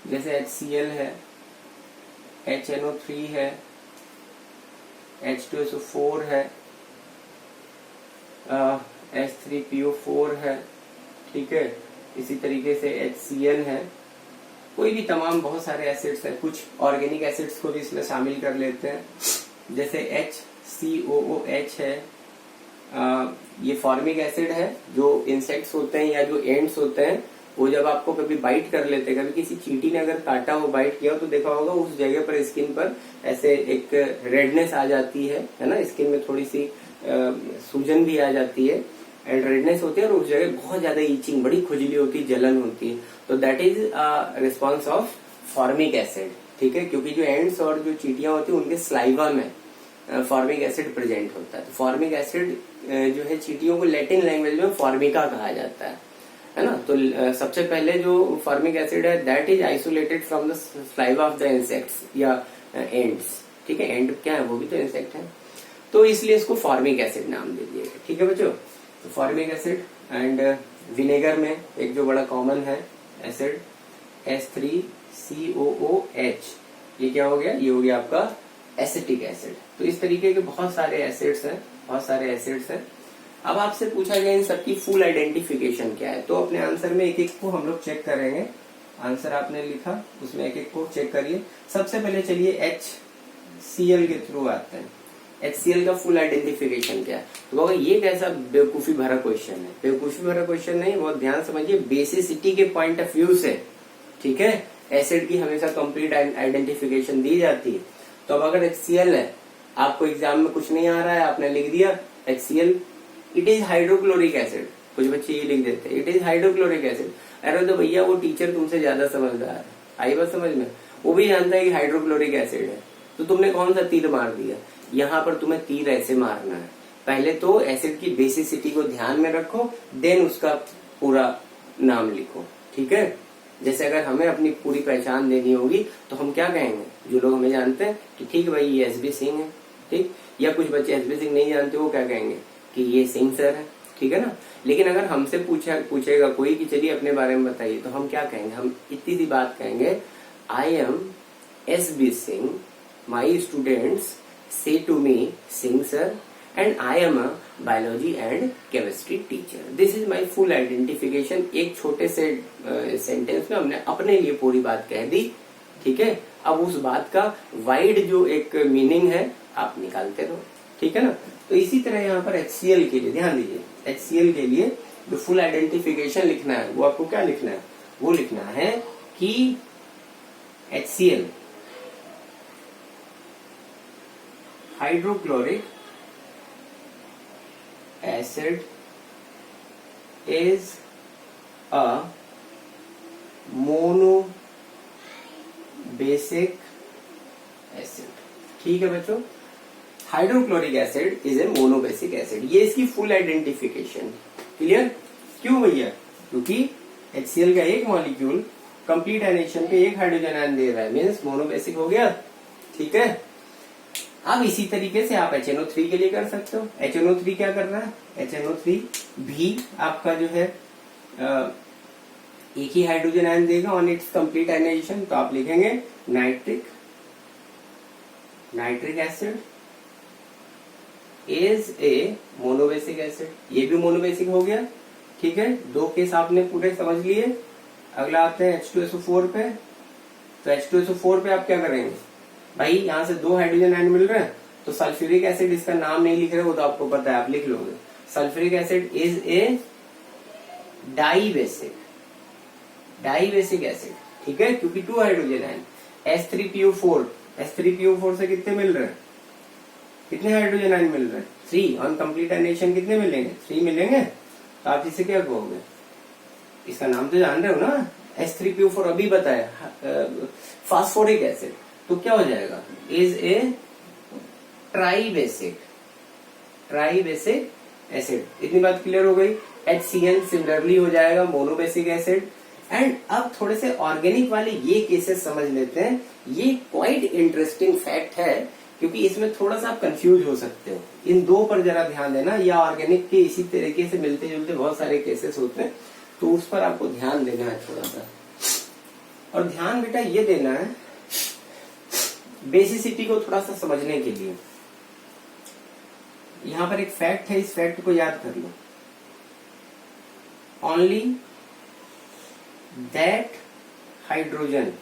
जैसे HCl है, HNO3 है, H2SO4 है, H3PO4 है, ठीक है। इसी तरीके से HCl है, कोई भी तमाम बहुत सारे एसिड्स हैं। कुछ ऑर्गेनिक एसिड्स को भी इसमें शामिल कर लेते हैं, जैसे HCOOH है। ये फॉर्मिक एसिड है। जो इंसेक्ट्स होते हैं या जो एंड्स होते हैं वो जब आपको कभी बाइट कर लेते हैं, कभी किसी चींटी ने अगर काटा हो, बाइट किया हो, तो देखा होगा उस जगह पर स्किन पर ऐसे एक रेडनेस आ जाती है ना, स्किन में थोड़ी सी सूजन भी आ जाती है एंड रेडनेस होती है, और उस जगह बहुत ज्यादा ईचिंग, बड़ी खुजली होती है, जलन होती है। तो that is response of formic acid, ठीक है। क्योंकि जो एंड्स और जो चींटियां होती है उनके स्लाइवा में फॉर्मिक एसिड प्रेजेंट होता है। तो फॉर्मिक एसिड जो है चींटियों को लैटिन लैंग्वेज में फॉर्मिका कहा जाता है ना। तो सबसे पहले जो फॉर्मिक एसिड है that is isolated from the saliva of the insects या एंड्स, ठीक है। एंड क्या है, वो भी तो इंसेक्ट है, तो इसलिए इसको फॉर्मिक एसिड नाम दे दिए, ठीक है बच्चों। तो फॉर्मिक एसिड एंड विनेगर में एक जो बड़ा कॉमन है एसिड H3COOH, ये क्या हो गया, ये हो गया आपका एसिटिक एसिड। तो इस तरीके के बहुत सारे एसिड्स हैं, बहुत सारे एसिड्स हैं। अब आपसे पूछा गया इन सबकी फुल आइडेंटिफिकेशन क्या है, तो अपने आंसर में एक एक को हम लोग चेक करेंगे। आंसर आपने लिखा उसमें एक एक को चेक करिए। सबसे पहले चलिए HCl के थ्रू आते हैं। HCl का फुल आइडेंटिफिकेशन क्या है? तो बाबा ये कैसा बेवकूफी भरा क्वेश्चन है? बेवकूफी भरा क्वेश्चन नहीं, बहुत ध्यान समझिए, बेसिसिटी के पॉइंट ऑफ व्यू से, ठीक है, एसिड की हमेशा कंप्लीट आइडेंटिफिकेशन दी जाती है। तो अब अगर HCl है, आपको एग्जाम में कुछ नहीं आ रहा है, आपने लिख दिया HCl, it is hydrochloric acid. कुछ बच्चे ये लिख देते हैं इट इज हाइड्रोक्लोरिक एसिड। अरे तो भैया वो टीचर तुमसे ज्यादा समझदार है, आई बात समझ में, वो भी जानता है कि हाइड्रोक्लोरिक एसिड है, तो तुमने कौन सा तीर मार दिया? यहाँ पर तुम्हें तीर ऐसे मारना है, पहले तो एसिड की बेसिसिटी को ध्यान में रखो, देन उसका पूरा नाम लिखो, ठीक है। जैसे अगर हमें अपनी पूरी पहचान देनी होगी तो हम क्या कहेंगे, जो लोग हमें जानते हैं कि ठीक है भाई ये एसबी सिंह है, ठीक, या कुछ बच्चे एसबी सिंह नहीं जानते, वो क्या कहेंगे कि ये सिंह सर है, ठीक है ना। लेकिन अगर हमसे पूछेगा कोई कि चलिए अपने बारे में बताइए, तो हम क्या कहेंगे, हम इतनी सी बात कहेंगे, I am SB Singh, my students say to me Singh sir, and I am a biology and chemistry teacher. This is my full identification। एक छोटे से सेंटेंस में हमने अपने लिए पूरी बात कह दी, ठीक है। अब उस बात का वाइड जो एक मीनिंग है आप निकालते रहो, ठीक है ना। तो इसी तरह यहाँ पर HCl के लिए ध्यान दीजिए, HCl के लिए जो फुल आइडेंटिफिकेशन लिखना है वो आपको क्या लिखना है, वो लिखना है कि HCl hydrochloric acid is a monobasic acid। ठीक है बच्चों, hydrochloric acid is a monobasic acid, ये इसकी फुल आइडेंटिफिकेशन। क्लियर? क्यों भैया? क्योंकि HCl का एक मॉलिक्यूल कंप्लीट आयनेशन पे एक हाइड्रोजन आयन दे रहा है, मीन्स मोनोबेसिक हो गया, ठीक है। अब इसी तरीके से आप HNO3 के लिए कर सकते हो। HNO3 क्या कर रहा है, HNO3 भी आपका जो है एक ही हाइड्रोजन आयन देगा ऑन इट्स कंप्लीट आयनाइजेशन, तो आप लिखेंगे nitric acid is a monobasic acid, ये भी मोनोबेसिक हो गया, ठीक है। दो केस आपने पूरे समझ लिए। अगला आते हैं H2SO4 पे, तो H2SO4 पे आप क्या करेंगे भाई, यहां से दो हाइड्रोजन आयन मिल रहे हैं, तो सल्फ्यूरिक एसिड, इसका नाम नहीं लिख रहे वो तो आपको पता है, आप लिख लोगे। Sulphuric acid is A dibasic acid, ठीक है, क्योंकि टू हाइड्रोजन आयन। H3PO4 से कितने मिल रहे हैं, कितने हाइड्रोजन आयन मिल रहे हैं, 3। ऑन कंप्लीट आयनेशन कितने मिलेंगे, 3 मिलेंगे। तो आप इसे क्या कहोगे, इसका नाम तो जान रहे हो ना, H3PO4 अभी बताया, फास्फोरिक एसिड, तो क्या हो जाएगा, इज ए ट्राइबेसिक एसिड। इतनी बात क्लियर हो गई। HCl सिमिलरली हो जाएगा मोनोबेसिक एसिड। एंड अब थोड़े से ऑर्गेनिक वाले ये केसेस समझ लेते हैं। ये क्वाइट इंटरेस्टिंग फैक्ट है, क्योंकि इसमें थोड़ा सा आप कंफ्यूज हो सकते हो। इन दो पर जरा ध्यान देना, या ऑर्गेनिक के इसी तरीके से मिलते जुलते बहुत सारे केसेस होते हैं, तो उस पर आपको ध्यान देना है थोड़ा सा। और ध्यान बेटा ये देना है बेसिसिटी को थोड़ा सा समझने के लिए। यहां पर एक फैक्ट है, इस फैक्ट को याद कर लो। Only that hydrogen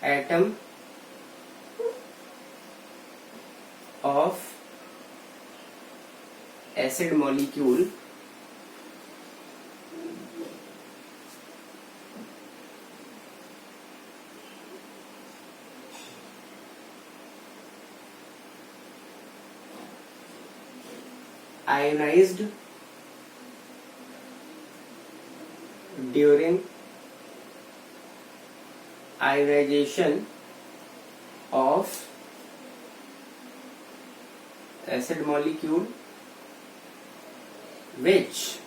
atom of acid molecule ionized during ionization of acid molecule which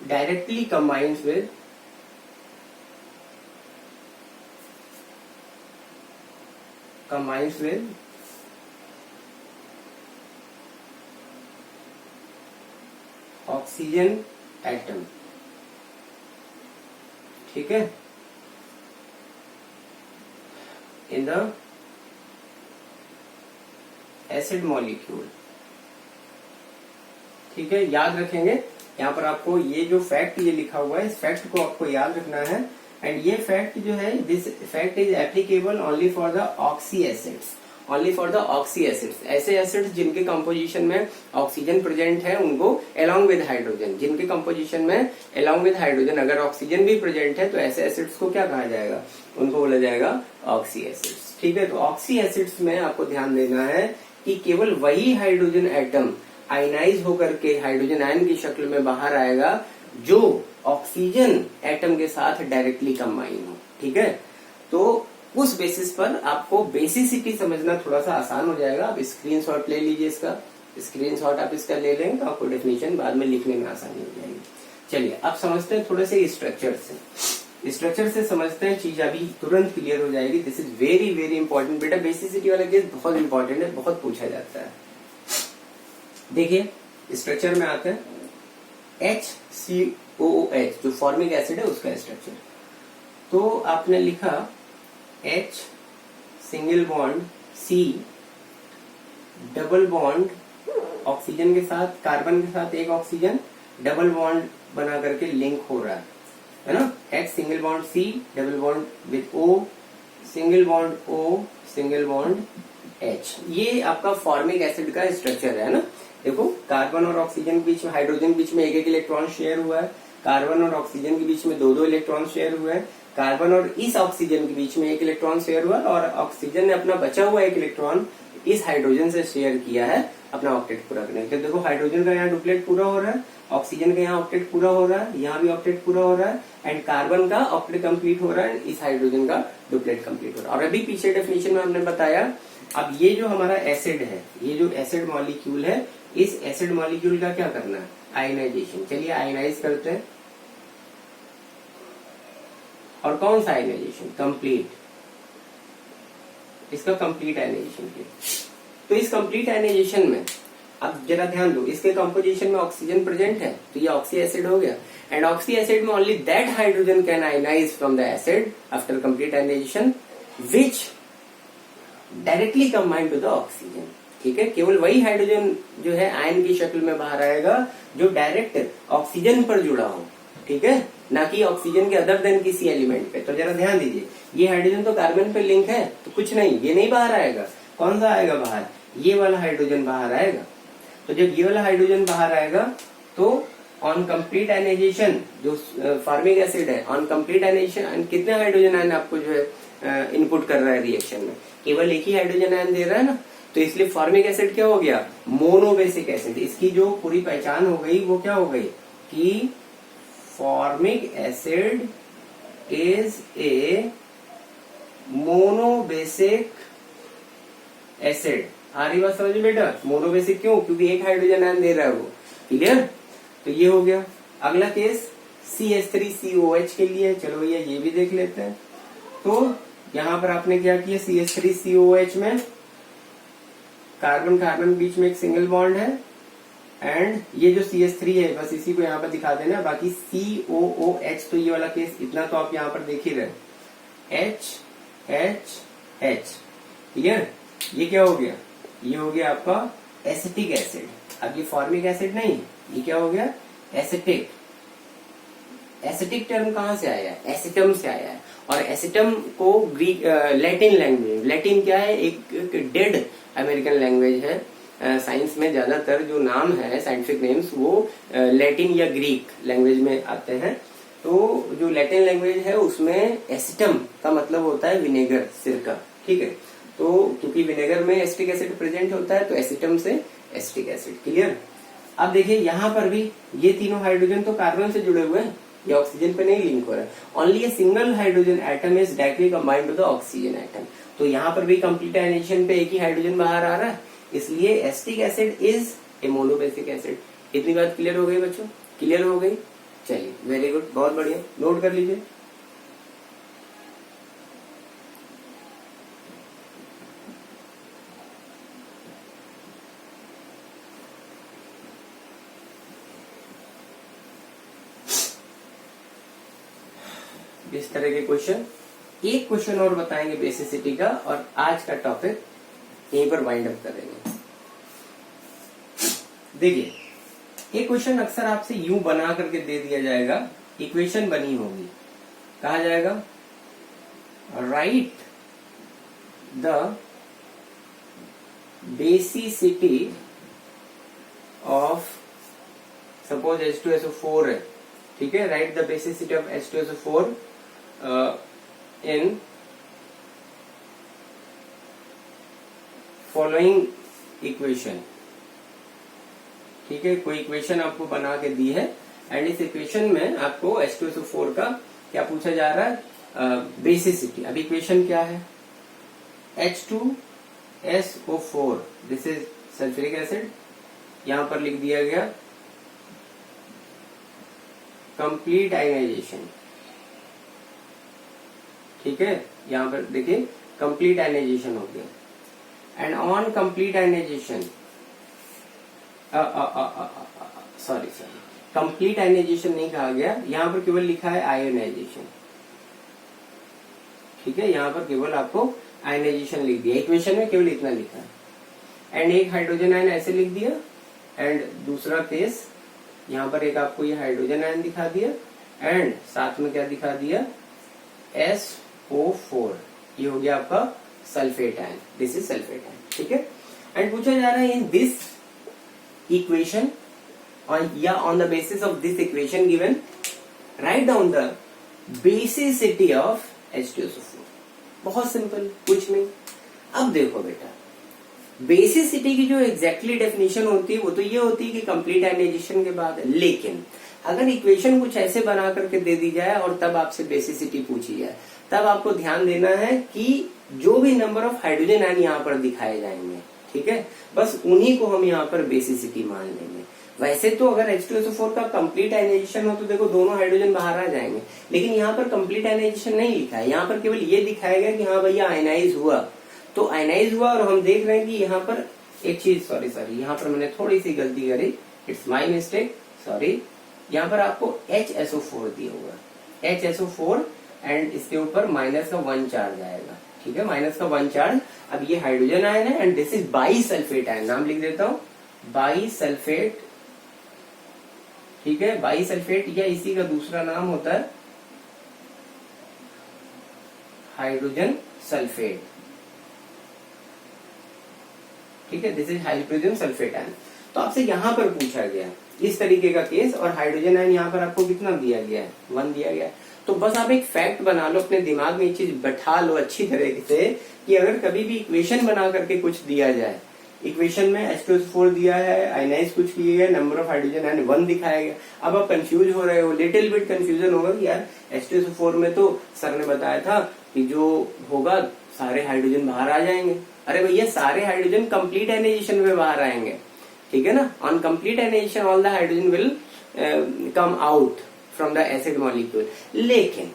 directly combines with oxygen atom, ठीक है, इन द एसिड मॉलिक्यूल, ठीक है। याद रखेंगे यहाँ पर आपको ये जो फैक्ट ये लिखा हुआ है, इस फैक्ट को आपको याद रखना है। एंड ये फैक्ट जो है, this fact is applicable only for the oxy acids, only for the oxy acids. ऐसे एसिड्स जिनके कंपोजिशन में ऑक्सीजन प्रेजेंट है उनको अलोंग विद हाइड्रोजन, जिनके कंपोजिशन में अलोंग विद हाइड्रोजन अगर ऑक्सीजन भी प्रेजेंट है तो ऐसे एसिड्स को क्या कहा जाएगा, उनको बोला जाएगा ऑक्सी एसिड्स। ठीक है, तो ऑक्सी एसिड्स में आपको ध्यान देना है कि केवल वही हाइड्रोजन एटम आयनाइज होकर के हाइड्रोजन आयन की शक्ल में बाहर आएगा जो ऑक्सीजन एटम के साथ डायरेक्टली कंबाइन हो। ठीक है, तो उस बेसिस पर आपको बेसिसिटी समझना थोड़ा सा आसान हो जाएगा। आप स्क्रीनशॉट ले लीजिए, इसका स्क्रीनशॉट आप इसका ले लेंगे तो आपको डेफिनेशन बाद में लिखने में आसानी हो जाएगी। चलिए अब समझते हैं थोड़े से स्ट्रक्चर से। स्ट्रक्चर से समझते हैं, चीज अभी तुरंत क्लियर हो जाएगी। This is very very important बेटा, बेसिसिटी वाला केस बहुत इंपॉर्टेंट है, बहुत पूछा जाता है। देखिए स्ट्रक्चर में आते हैं, HCOOH जो फॉर्मिक एसिड है उसका स्ट्रक्चर। तो आपने लिखा H single bond C double bond oxygen के साथ, कार्बन के साथ एक ऑक्सीजन डबल बॉन्ड बना करके लिंक हो रहा है ना। H single bond C double bond with O single bond O single bond H। ये आपका फॉर्मिक एसिड का स्ट्रक्चर है ना। देखो कार्बन और ऑक्सीजन के बीच में, हाइड्रोजन के बीच में एक एक इलेक्ट्रॉन शेयर हुआ है, कार्बन और ऑक्सीजन के बीच में दो दो इलेक्ट्रॉन शेयर हुए हैं, कार्बन और इस ऑक्सीजन के बीच में एक इलेक्ट्रॉन शेयर हुआ और ऑक्सीजन ने अपना बचा हुआ एक इलेक्ट्रॉन इस हाइड्रोजन से शेयर किया है अपना ऑक्टेट पूरा करने के लिए। देखो हाइड्रोजन का यहाँ डुप्लेट पूरा हो रहा है, ऑक्सीजन का यहाँ ऑक्टेट पूरा हो रहा है, यहाँ भी ऑक्टेट पूरा हो रहा है, एंड कार्बन का ऑक्टेट कंप्लीट हो रहा है, इस हाइड्रोजन का डुप्लेट कंप्लीट हो रहा है। और अभी पीछे डेफिनेशन में हमने बताया, अब ये जो हमारा एसिड है, ये जो एसिड मॉलिक्यूल है, इस एसिड मॉलिक्यूल का क्या करना है, आयनाइजेशन। चलिए आयनाइज करते हैं। और कौन सा आयनाइजेशन, कंप्लीट, इसका कंप्लीट आयनाइजेशन किया। तो इस कंप्लीट आयनाइजेशन में अब जरा ध्यान दो, इसके कंपोजिशन में ऑक्सीजन प्रेजेंट है तो ये ऑक्सी एसिड हो गया। एंड ऑक्सी एसिड में only that hydrogen can ionise from the acid after complete ionisation which directly combine to the oxygen. ठीक है, केवल वही हाइड्रोजन जो है आयन की शक्ल में बाहर आएगा जो डायरेक्ट ऑक्सीजन पर जुड़ा हो। ठीक है, ना कि ऑक्सीजन के अदर देन किसी एलिमेंट पे। तो जरा ध्यान दीजिए, ये हाइड्रोजन तो कार्बन पे लिंक है तो कुछ नहीं, ये नहीं बाहर आएगा। कौन सा आएगा बाहर, ये वाला हाइड्रोजन बाहर आएगा। तो जब ये वाला हाइड्रोजन बाहर आएगा तो ऑन कंप्लीट आयनाइजेशन, जो फॉर्मिक एसिड है, ऑन कंप्लीट आयनाइजेशन कितने हाइड्रोजन आयन आपको जो है इनपुट कर रहा है रिएक्शन में, केवल एक ही हाइड्रोजन आयन दे रहा है ना। तो इसलिए फॉर्मिक एसिड क्या हो गया, मोनोबेसिक एसिड। इसकी जो पूरी पहचान हो गई वो क्या हो गई कि formic acid is a monobasic acid. आ रही बात समझ बेटा, मोनोबेसिक क्यों, क्योंकि एक हाइड्रोजन आयन दे रहा है वो। क्लियर, तो ये हो गया। अगला केस CH3COH के लिए, चलो भैया ये भी देख लेते हैं। तो यहां पर आपने क्या किया, CH3COH में कार्बन कार्बन बीच में एक सिंगल बॉन्ड है, एंड ये जो CH3 है बस इसी को यहाँ पर दिखा देना, बाकी COOH। तो ये वाला केस इतना तो आप यहाँ पर देख ही रहे, HH। क्लियर, ये क्या हो गया, ये हो गया आपका एसिटिक एसिड। अब ये फॉर्मिक एसिड नहीं, ये क्या हो गया, एसिटिक। एसिटिक टर्म कहाँ से आया है, एसिटम से आया है। और एसिटम को ग्रीक लैटिन लैंग्वेज, लैटिन क्या है, एक डेड अमेरिकन लैंग्वेज है। साइंस में ज्यादातर जो नाम है साइंटिफिक नेम्स वो लैटिन या ग्रीक लैंग्वेज में आते हैं। तो जो लैटिन लैंग्वेज है उसमें एसिटम का मतलब होता है विनेगर, सिरका। ठीक है, तो क्योंकि विनेगर में एसिटिक एसिड प्रेजेंट होता है तो एसिटम से एसिटिक एसिड। क्लियर, अब देखिए यहाँ पर भी ये तीनों हाइड्रोजन तो कार्बन से जुड़े हुए हैं, ये ऑक्सीजन पे नहीं लिंक हो रहा है। Only a single hydrogen atom is directly combined to the oxygen atom. तो यहाँ पर भी कंप्लीट आयनाइजेशन पे एक ही हाइड्रोजन बाहर आ रहा है, इसलिए acetic acid is a monobasic acid. इतनी बात क्लियर हो गई बच्चों, क्लियर हो गई। चलिए वेरी गुड, बहुत बढ़िया, नोट कर लीजिए। इस तरह के क्वेश्चन, एक क्वेश्चन और बताएंगे बेसिसिटी का, और आज का टॉपिक यहीं पर वाइंड अप करेंगे। देखिए एक क्वेश्चन अक्सर आपसे यूं बना करके दे दिया जाएगा, इक्वेशन बनी होगी, कहा जाएगा right the basicity of, suppose H2SO4 है, ठीक है, right the basicity of H2SO4 in following equation. ठीक है, कोई इक्वेशन आपको बना के दी है एंड इस इक्वेशन में आपको H2SO4 का क्या पूछा जा रहा है, बेसिसिटी। अब इक्वेशन क्या है, H2SO4, this is sulphuric acid, यहां पर लिख दिया गया कंप्लीट आयनाइजेशन। ठीक है, यहां पर देखिए कंप्लीट आयनाइजेशन हो गया, and on complete ionisation, sorry complete ionisation नहीं कहा गया, यहां पर केवल लिखा है आयोनाइजेशन। ठीक है, यहां पर केवल आपको आयनाइजेशन लिख दिया, इक्वेशन में केवल इतना लिखा है, एंड एक हाइड्रोजन आयन ऐसे लिख दिया, एंड दूसरा केस यहां पर एक आपको ये हाइड्रोजन आयन दिखा दिया, एंड साथ में क्या दिखा दिया, SO4, ये हो गया आपका sulphate ion, this is sulphate ion. ठीक है, एंड पूछा जा रहा है इन दिस इक्वेशन या on the basis of this equation given write down the basicity of H2SO4। बहुत सिंपल, कुछ नहीं। अब देखो बेटा, बेसिसिटी की जो एग्जैक्टली डेफिनेशन होती है वो तो ये होती है कि कंप्लीट आयनाइजेशन के बाद, लेकिन अगर इक्वेशन कुछ ऐसे बना करके दे दी जाए और तब आपसे बेसिसिटी पूछी जाए, तब आपको ध्यान देना है कि जो भी नंबर ऑफ हाइड्रोजन आयन यहाँ पर दिखाए जाएंगे, ठीक है, बस उन्हीं को हम यहाँ पर बेसिसिटी मान लेंगे। वैसे तो अगर H2SO4 का कंप्लीट आयनाइजेशन हो तो देखो दोनों हाइड्रोजन बाहर आ जाएंगे, लेकिन यहाँ पर कंप्लीट आयनाइजेशन नहीं लिखा है, यहाँ पर केवल ये दिखाया गया कि हाँ भैया आयनाइज हुआ, तो आयनाइज हुआ, और हम देख रहे हैं कि यहाँ पर एक चीज, सॉरी यहाँ पर मैंने थोड़ी सी गलती करी, इट्स माई मिस्टेक, सॉरी, यहाँ पर आपको HSO4 दिया हुआ, HSO4, एंड इसके ऊपर माइनस का 1 चार्ज आएगा। ठीक है, माइनस का 1 चार्ज। अब ये हाइड्रोजन आयन है and this is by sulphate ion, नाम लिख देता हूं बाई सल्फेट। ठीक है, बाई सल्फेट या इसी का दूसरा नाम होता है हाइड्रोजन सल्फेट। ठीक है, this is hydrogen sulphate ion. तो आपसे यहां पर पूछा गया इस तरीके का केस, और हाइड्रोजन आयन यहाँ पर आपको कितना दिया गया है, 1 दिया गया है। तो बस आप एक फैक्ट बना लो, अपने दिमाग में ये चीज बैठा लो अच्छी तरीके से कि अगर कभी भी इक्वेशन बना करके कुछ दिया जाए, इक्वेशन में H2SO4 दिया है, आयनाइज कुछ किए गए, नंबर ऑफ हाइड्रोजन आयन 1 दिखाया गया, अब आप कंफ्यूज हो रहे हो, लिटिल बिट कंफ्यूजन होगा कि यार H2SO4 में तो सर ने बताया था कि जो होगा सारे हाइड्रोजन बाहर आ जाएंगे। अरे भैया, सारे हाइड्रोजन कंप्लीट आयनाइजेशन में बाहर आएंगे, ठीक है ना, on complete ionisation all the hydrogen will come out from the acid molecule. लेकिन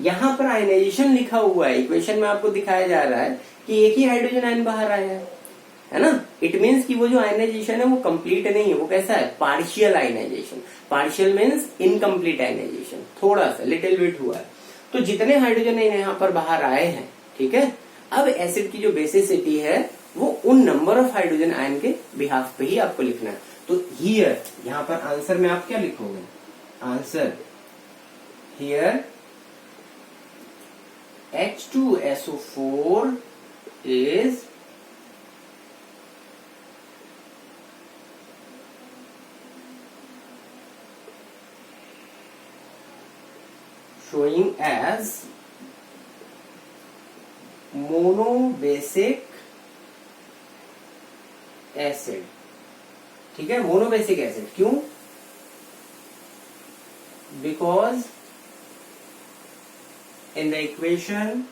यहाँ पर आयनाइजेशन लिखा हुआ है, इक्वेशन में आपको दिखाया जा रहा है कि एक ही हाइड्रोजन आयन बाहर आया है ना, इट मीन्स कि वो जो आयनाइजेशन है वो कंप्लीट नहीं है, वो कैसा है, partial ionisation. Partial means incomplete ionisation, थोड़ा सा लिटिल बिट हुआ है। तो जितने हाइड्रोजन यहाँ पर बाहर आए हैं, ठीक है, अब एसिड की जो बेसिसिटी है वो उन नंबर ऑफ हाइड्रोजन आयन के बिहाफ पे ही आपको लिखना है। तो हियर, यहाँ पर आंसर में आप क्या लिखोगे, answer here H2SO4 is showing as monobasic acid। ठीक है, मोनोबेसिक एसिड, क्यों, because in the equation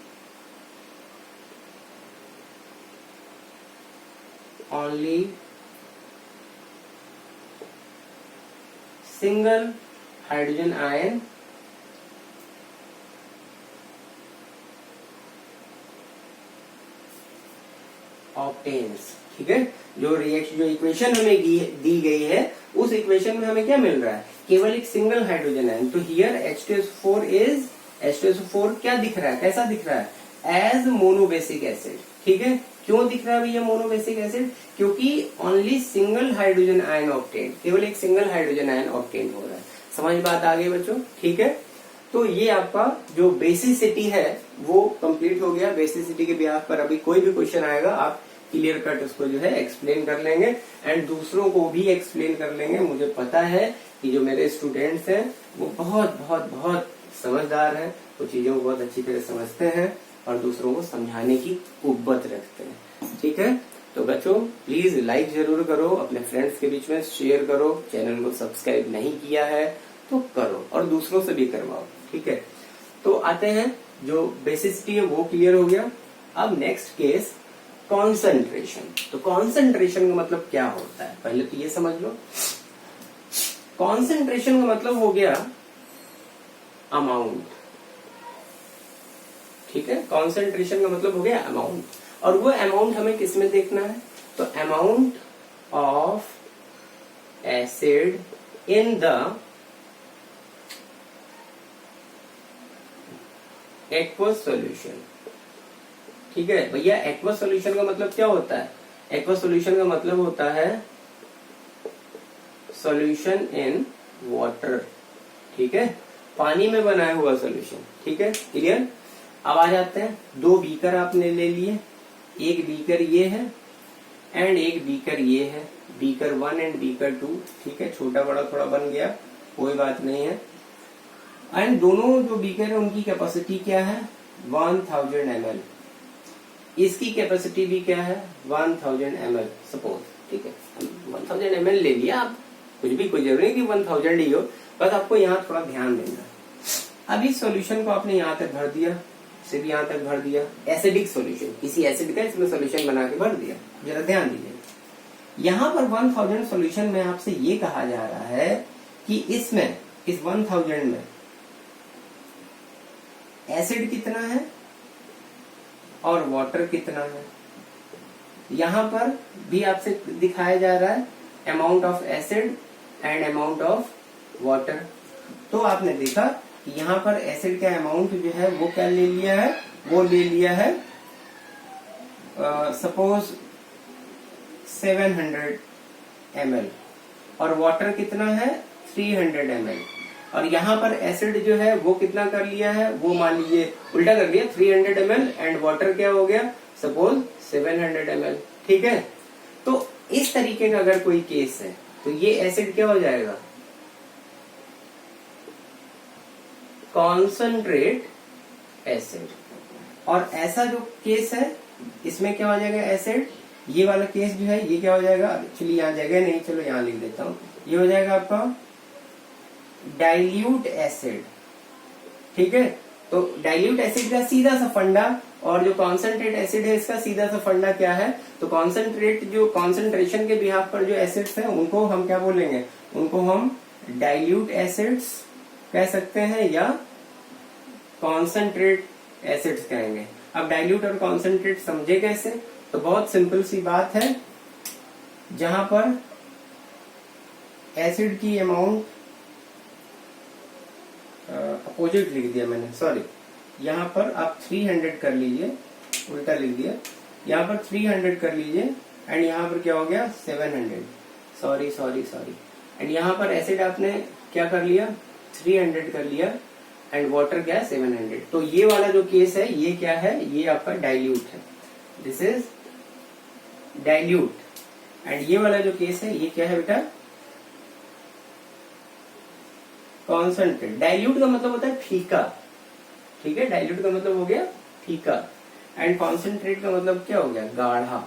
only single hydrogen ion obtains। ठीक है, जो रिएक्शन, जो इक्वेशन हमें दी गई है उस इक्वेशन में हमें क्या मिल रहा है, केवल एक सिंगल हाइड्रोजन आयन। तो हियर H2SO4 क्या दिख रहा है, कैसा दिख रहा है, एज मोनोबेसिक एसिड। ठीक है। क्यों दिख रहा है भैया मोनोबेसिक एसिड? क्योंकि only single hydrogen ion obtain, केवल एक सिंगल हाइड्रोजन आयन ऑब्टेन हो रहा है। समझ बात आ गई बच्चों? ठीक है। तो ये आपका जो बेसिसिटी है वो कंप्लीट हो गया। बेसिसिटी के बिहाफ पर अभी कोई भी क्वेश्चन आएगा आप क्लियर कट उसको जो है एक्सप्लेन कर लेंगे एंड दूसरों को भी एक्सप्लेन कर लेंगे। मुझे पता है कि जो मेरे स्टूडेंट्स हैं वो बहुत बहुत बहुत समझदार हैं, वो चीजों को बहुत अच्छी तरह समझते हैं और दूसरों को समझाने की कुव्वत रखते हैं। ठीक है। तो बच्चों प्लीज लाइक जरूर करो, अपने फ्रेंड्स के बीच में शेयर करो, चैनल को सब्सक्राइब नहीं किया है तो करो और दूसरों से भी करवाओ। ठीक है। तो आते हैं, जो बेसिसिटी है वो क्लियर हो गया। अब नेक्स्ट केस कॉन्सेंट्रेशन। तो कॉन्सेंट्रेशन का मतलब क्या होता है पहले तो ये समझ लो। कॉन्सेंट्रेशन का मतलब हो गया अमाउंट। ठीक है। कॉन्सेंट्रेशन का मतलब हो गया अमाउंट, और वो अमाउंट हमें किस में देखना है? तो amount of acid in the aqueous solution. ठीक है भैया, एक्वस सॉल्यूशन का मतलब क्या होता है? एक्वस सॉल्यूशन का मतलब होता है सॉल्यूशन इन वाटर। ठीक है, पानी में बनाया हुआ सॉल्यूशन। ठीक है, क्लियर। अब आ जाते हैं, दो बीकर आपने ले लिए, एक बीकर ये है एंड एक बीकर ये है, बीकर 1 एंड बीकर 2। ठीक है, छोटा बड़ा थोड़ा बन गया, कोई बात नहीं है। एंड दोनों जो बीकर है उनकी कैपेसिटी क्या है? 1000 ml। इसकी कैपेसिटी भी क्या है? 1000 ml सपोज। ठीक है, 1000 ml ले लिया आप, कुछ भी कोई जरूरी नहीं कि 1000 ही हो, बस आपको यहाँ थोड़ा ध्यान देना है। अब इस सॉल्यूशन को आपने यहाँ तक भर दिया, इसे भी यहाँ तक भर दिया। एसिडिक सॉल्यूशन, किसी एसिड का इसमें सॉल्यूशन बना के भर दिया। जरा ध्यान दीजिए, यहाँ पर 1000 सॉल्यूशन में आपसे ये कहा जा रहा है कि इसमें, इस 1000 में एसिड कितना है और वाटर कितना है। यहाँ पर भी आपसे दिखाया जा रहा है amount of acid and amount of water. तो आपने देखा कि यहाँ पर एसिड का अमाउंट जो है वो क्या ले लिया है? वो ले लिया है सपोज 700 ml, और वाटर कितना है? 300 ml। और यहाँ पर एसिड जो है वो कितना कर लिया है? वो मान लीजिए उल्टा कर लिया, 300 ml एंड वाटर क्या हो गया? Suppose 700 ml। ठीक है, तो इस तरीके का अगर कोई केस है तो ये एसिड क्या हो जाएगा? Concentrate acid. और ऐसा जो केस है इसमें क्या हो जाएगा? एसिड। ये वाला केस जो है ये क्या हो जाएगा? एक्चुअली यहाँ जगह नहीं, चलो यहाँ लिख देता हूँ। ये हो जाएगा आपका डाइल्यूट एसिड। ठीक है, तो डाइल्यूट एसिड का सीधा सा फंडा और जो कॉन्सेंट्रेट एसिड है इसका सीधा सा फंडा क्या है? तो कॉन्सेंट्रेट, जो कॉन्सेंट्रेशन के बिहाफ पर जो एसिड्स हैं उनको हम क्या बोलेंगे? उनको हम डाइल्यूट एसिड्स कह सकते हैं या कॉन्सेंट्रेट एसिड्स कहेंगे। अब डाइल्यूट और कॉन्सेंट्रेट समझे कैसे? तो बहुत सिंपल सी बात है, जहां पर एसिड की अमाउंट, अपोजिट लिख दिया मैंने, सॉरी, यहाँ पर आप 300 कर लीजिए, उल्टा लिख दिया। यहाँ पर 300 कर लीजिए एंड यहाँ पर क्या हो गया? 700। Sorry sorry sorry. एंड यहाँ पर एसिड आपने क्या कर लिया? 300 कर लिया एंड वाटर क्या है? 700। तो ये वाला जो केस है ये क्या है? ये आपका डाइल्यूट है। This is dilute. एंड ये वाला जो केस है ये क्या है बेटा? कॉन्सेंट्रेट। डाइल्यूट का मतलब होता है फीका। ठीक है, डाइल्यूट का मतलब हो गया फीका एंड कॉन्सेंट्रेट का मतलब क्या हो गया? गाढ़ा।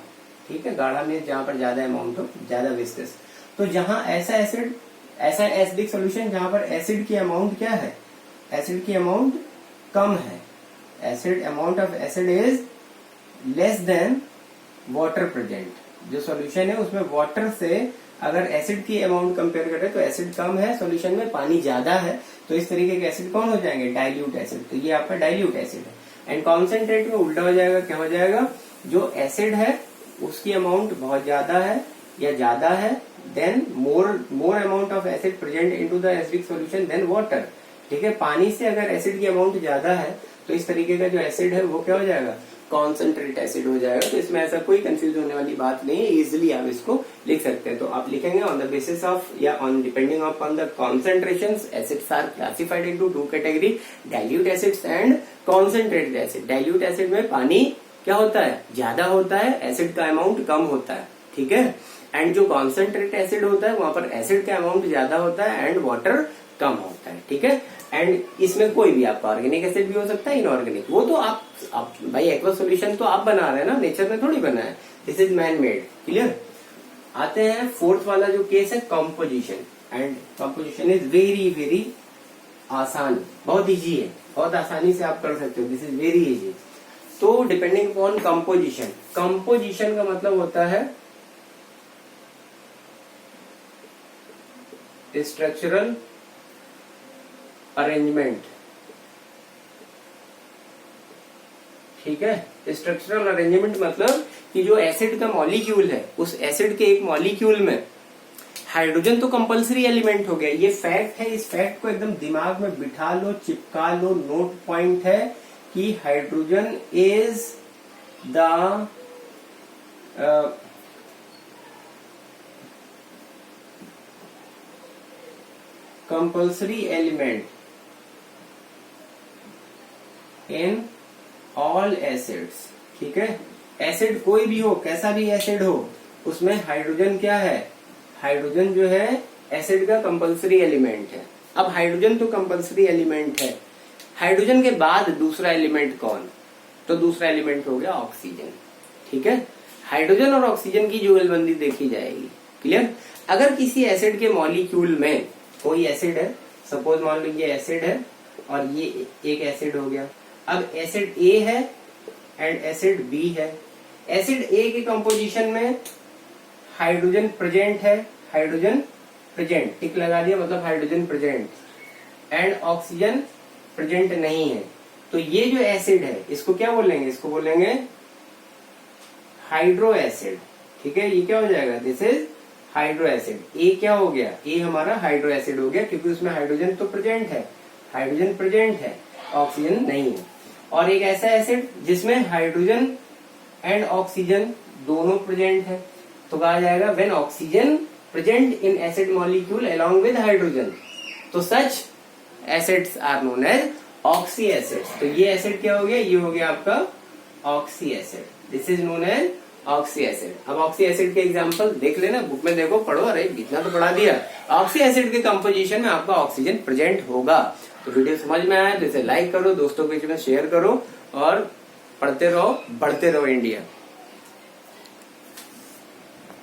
ठीक है, गाढ़ा में जहां पर ज्यादा अमाउंट हो, ज्यादा विस्कस। तो जहां ऐसा एसिड, ऐसा एसिडिक सॉल्यूशन जहां पर एसिड की अमाउंट क्या है? एसिड की अमाउंट कम है, acid amount of acid is less than water present. जो सॉल्यूशन है उसमें वाटर से अगर एसिड की अमाउंट कंपेयर करें तो एसिड कम है, सॉल्यूशन में पानी ज्यादा है, तो इस तरीके के एसिड कौन हो जाएंगे? Dilute acid. तो ये आपका डाइल्यूट एसिड है। एंड कॉन्सेंट्रेट में उल्टा हो जाएगा, क्या हो जाएगा? जो एसिड है उसकी अमाउंट बहुत ज्यादा है या ज्यादा है, then more amount of acid present into the acidic solution than water. ठीक है, पानी से अगर एसिड की अमाउंट ज्यादा है तो इस तरीके का जो एसिड है वो क्या हो जाएगा? कॉन्सेंट्रेट एसिड हो जाएगा। तो इसमें ऐसा कोई कंफ्यूज होने वाली बात नहीं है, इजिली आप इसको लिख सकते हैं। तो आप लिखेंगे ऑन द बेसिस ऑफ या on depending upon the concentrations acids are classified into two category, dilute acids and concentrated acid. Dilute acid में पानी क्या होता है, ज्यादा होता है, एसिड का अमाउंट कम होता है, ठीक है। एंड जो कॉन्सेंट्रेट एसिड होता है वहां पर एसिड का अमाउंट ज्यादा होता है एंड वाटर कम होता है, ठीक है। एंड इसमें कोई भी आपका ऑर्गेनिक एसिड भी हो सकता है, इनऑर्गेनिक, वो तो आप भाई एक्वा सोल्यूशन तो आप बना रहे हैं ना, नेचर ने थोड़ी बना है, this is man made, clear. आते हैं फोर्थ वाला जो केस है composition. And composition is very very आसान, बहुत इजी है, बहुत आसानी से आप कर सकते हो, दिस इज वेरी इजी। तो डिपेंडिंग अपॉन कंपोजिशन, कंपोजिशन का मतलब होता है स्ट्रक्चरल अरेंजमेंट, ठीक है। स्ट्रक्चरल अरेंजमेंट मतलब कि जो एसिड का मॉलिक्यूल है, उस एसिड के एक मॉलिक्यूल में हाइड्रोजन तो कंपलसरी एलिमेंट हो गया, ये फैक्ट है। इस फैक्ट को एकदम दिमाग में बिठा लो, चिपका लो, नोट पॉइंट है कि hydrogen is the compulsory element in all acids, ठीक है। एसिड कोई भी हो, कैसा भी एसिड हो, उसमें हाइड्रोजन क्या है, हाइड्रोजन जो है एसिड का कंपल्सरी एलिमेंट है। अब हाइड्रोजन तो कंपल्सरी एलिमेंट है, हाइड्रोजन के बाद दूसरा एलिमेंट कौन, तो दूसरा एलिमेंट हो गया ऑक्सीजन, ठीक है। हाइड्रोजन और ऑक्सीजन की जुगलबंदी देखी जाएगी, क्लियर। अगर किसी एसिड के मॉलिक्यूल में कोई एसिड है, सपोज मान लो ये एसिड है और ये एक एसिड हो गया, अब एसिड ए है एंड एसिड बी है। एसिड ए के कंपोजिशन में हाइड्रोजन प्रेजेंट है, हाइड्रोजन प्रेजेंट, टिक लगा दिया, मतलब hydrogen present, and oxygen present नहीं है। तो ये जो एसिड है इसको क्या बोलेंगे, इसको बोलेंगे हाइड्रो एसिड, ठीक है। ये क्या हो जाएगा, दिस इज हाइड्रो एसिड। ए क्या हो गया, ए हमारा हाइड्रो एसिड हो गया, क्योंकि उसमें हाइड्रोजन तो प्रेजेंट है, हाइड्रोजन प्रेजेंट है, ऑक्सीजन नहीं है। और एक ऐसा एसिड जिसमें हाइड्रोजन एंड ऑक्सीजन दोनों प्रेजेंट है, तो कहा जाएगा when oxygen present in acid molecule along with hydrogen, तो such acids are known as oxy acids. तो ये एसिड क्या हो गया, ये हो गया आपका oxy acid, this is known as oxy acid. अब ऑक्सी एसिड के एग्जांपल देख लेना, बुक में देखो, पढ़ो, अरे इतना तो पढ़ा दिया। ऑक्सी एसिड के कंपोजिशन में आपका ऑक्सीजन प्रेजेंट होगा। तो वीडियो समझ में आया तो इसे लाइक करो, दोस्तों के बीच में शेयर करो और पढ़ते रहो, बढ़ते रहो इंडिया।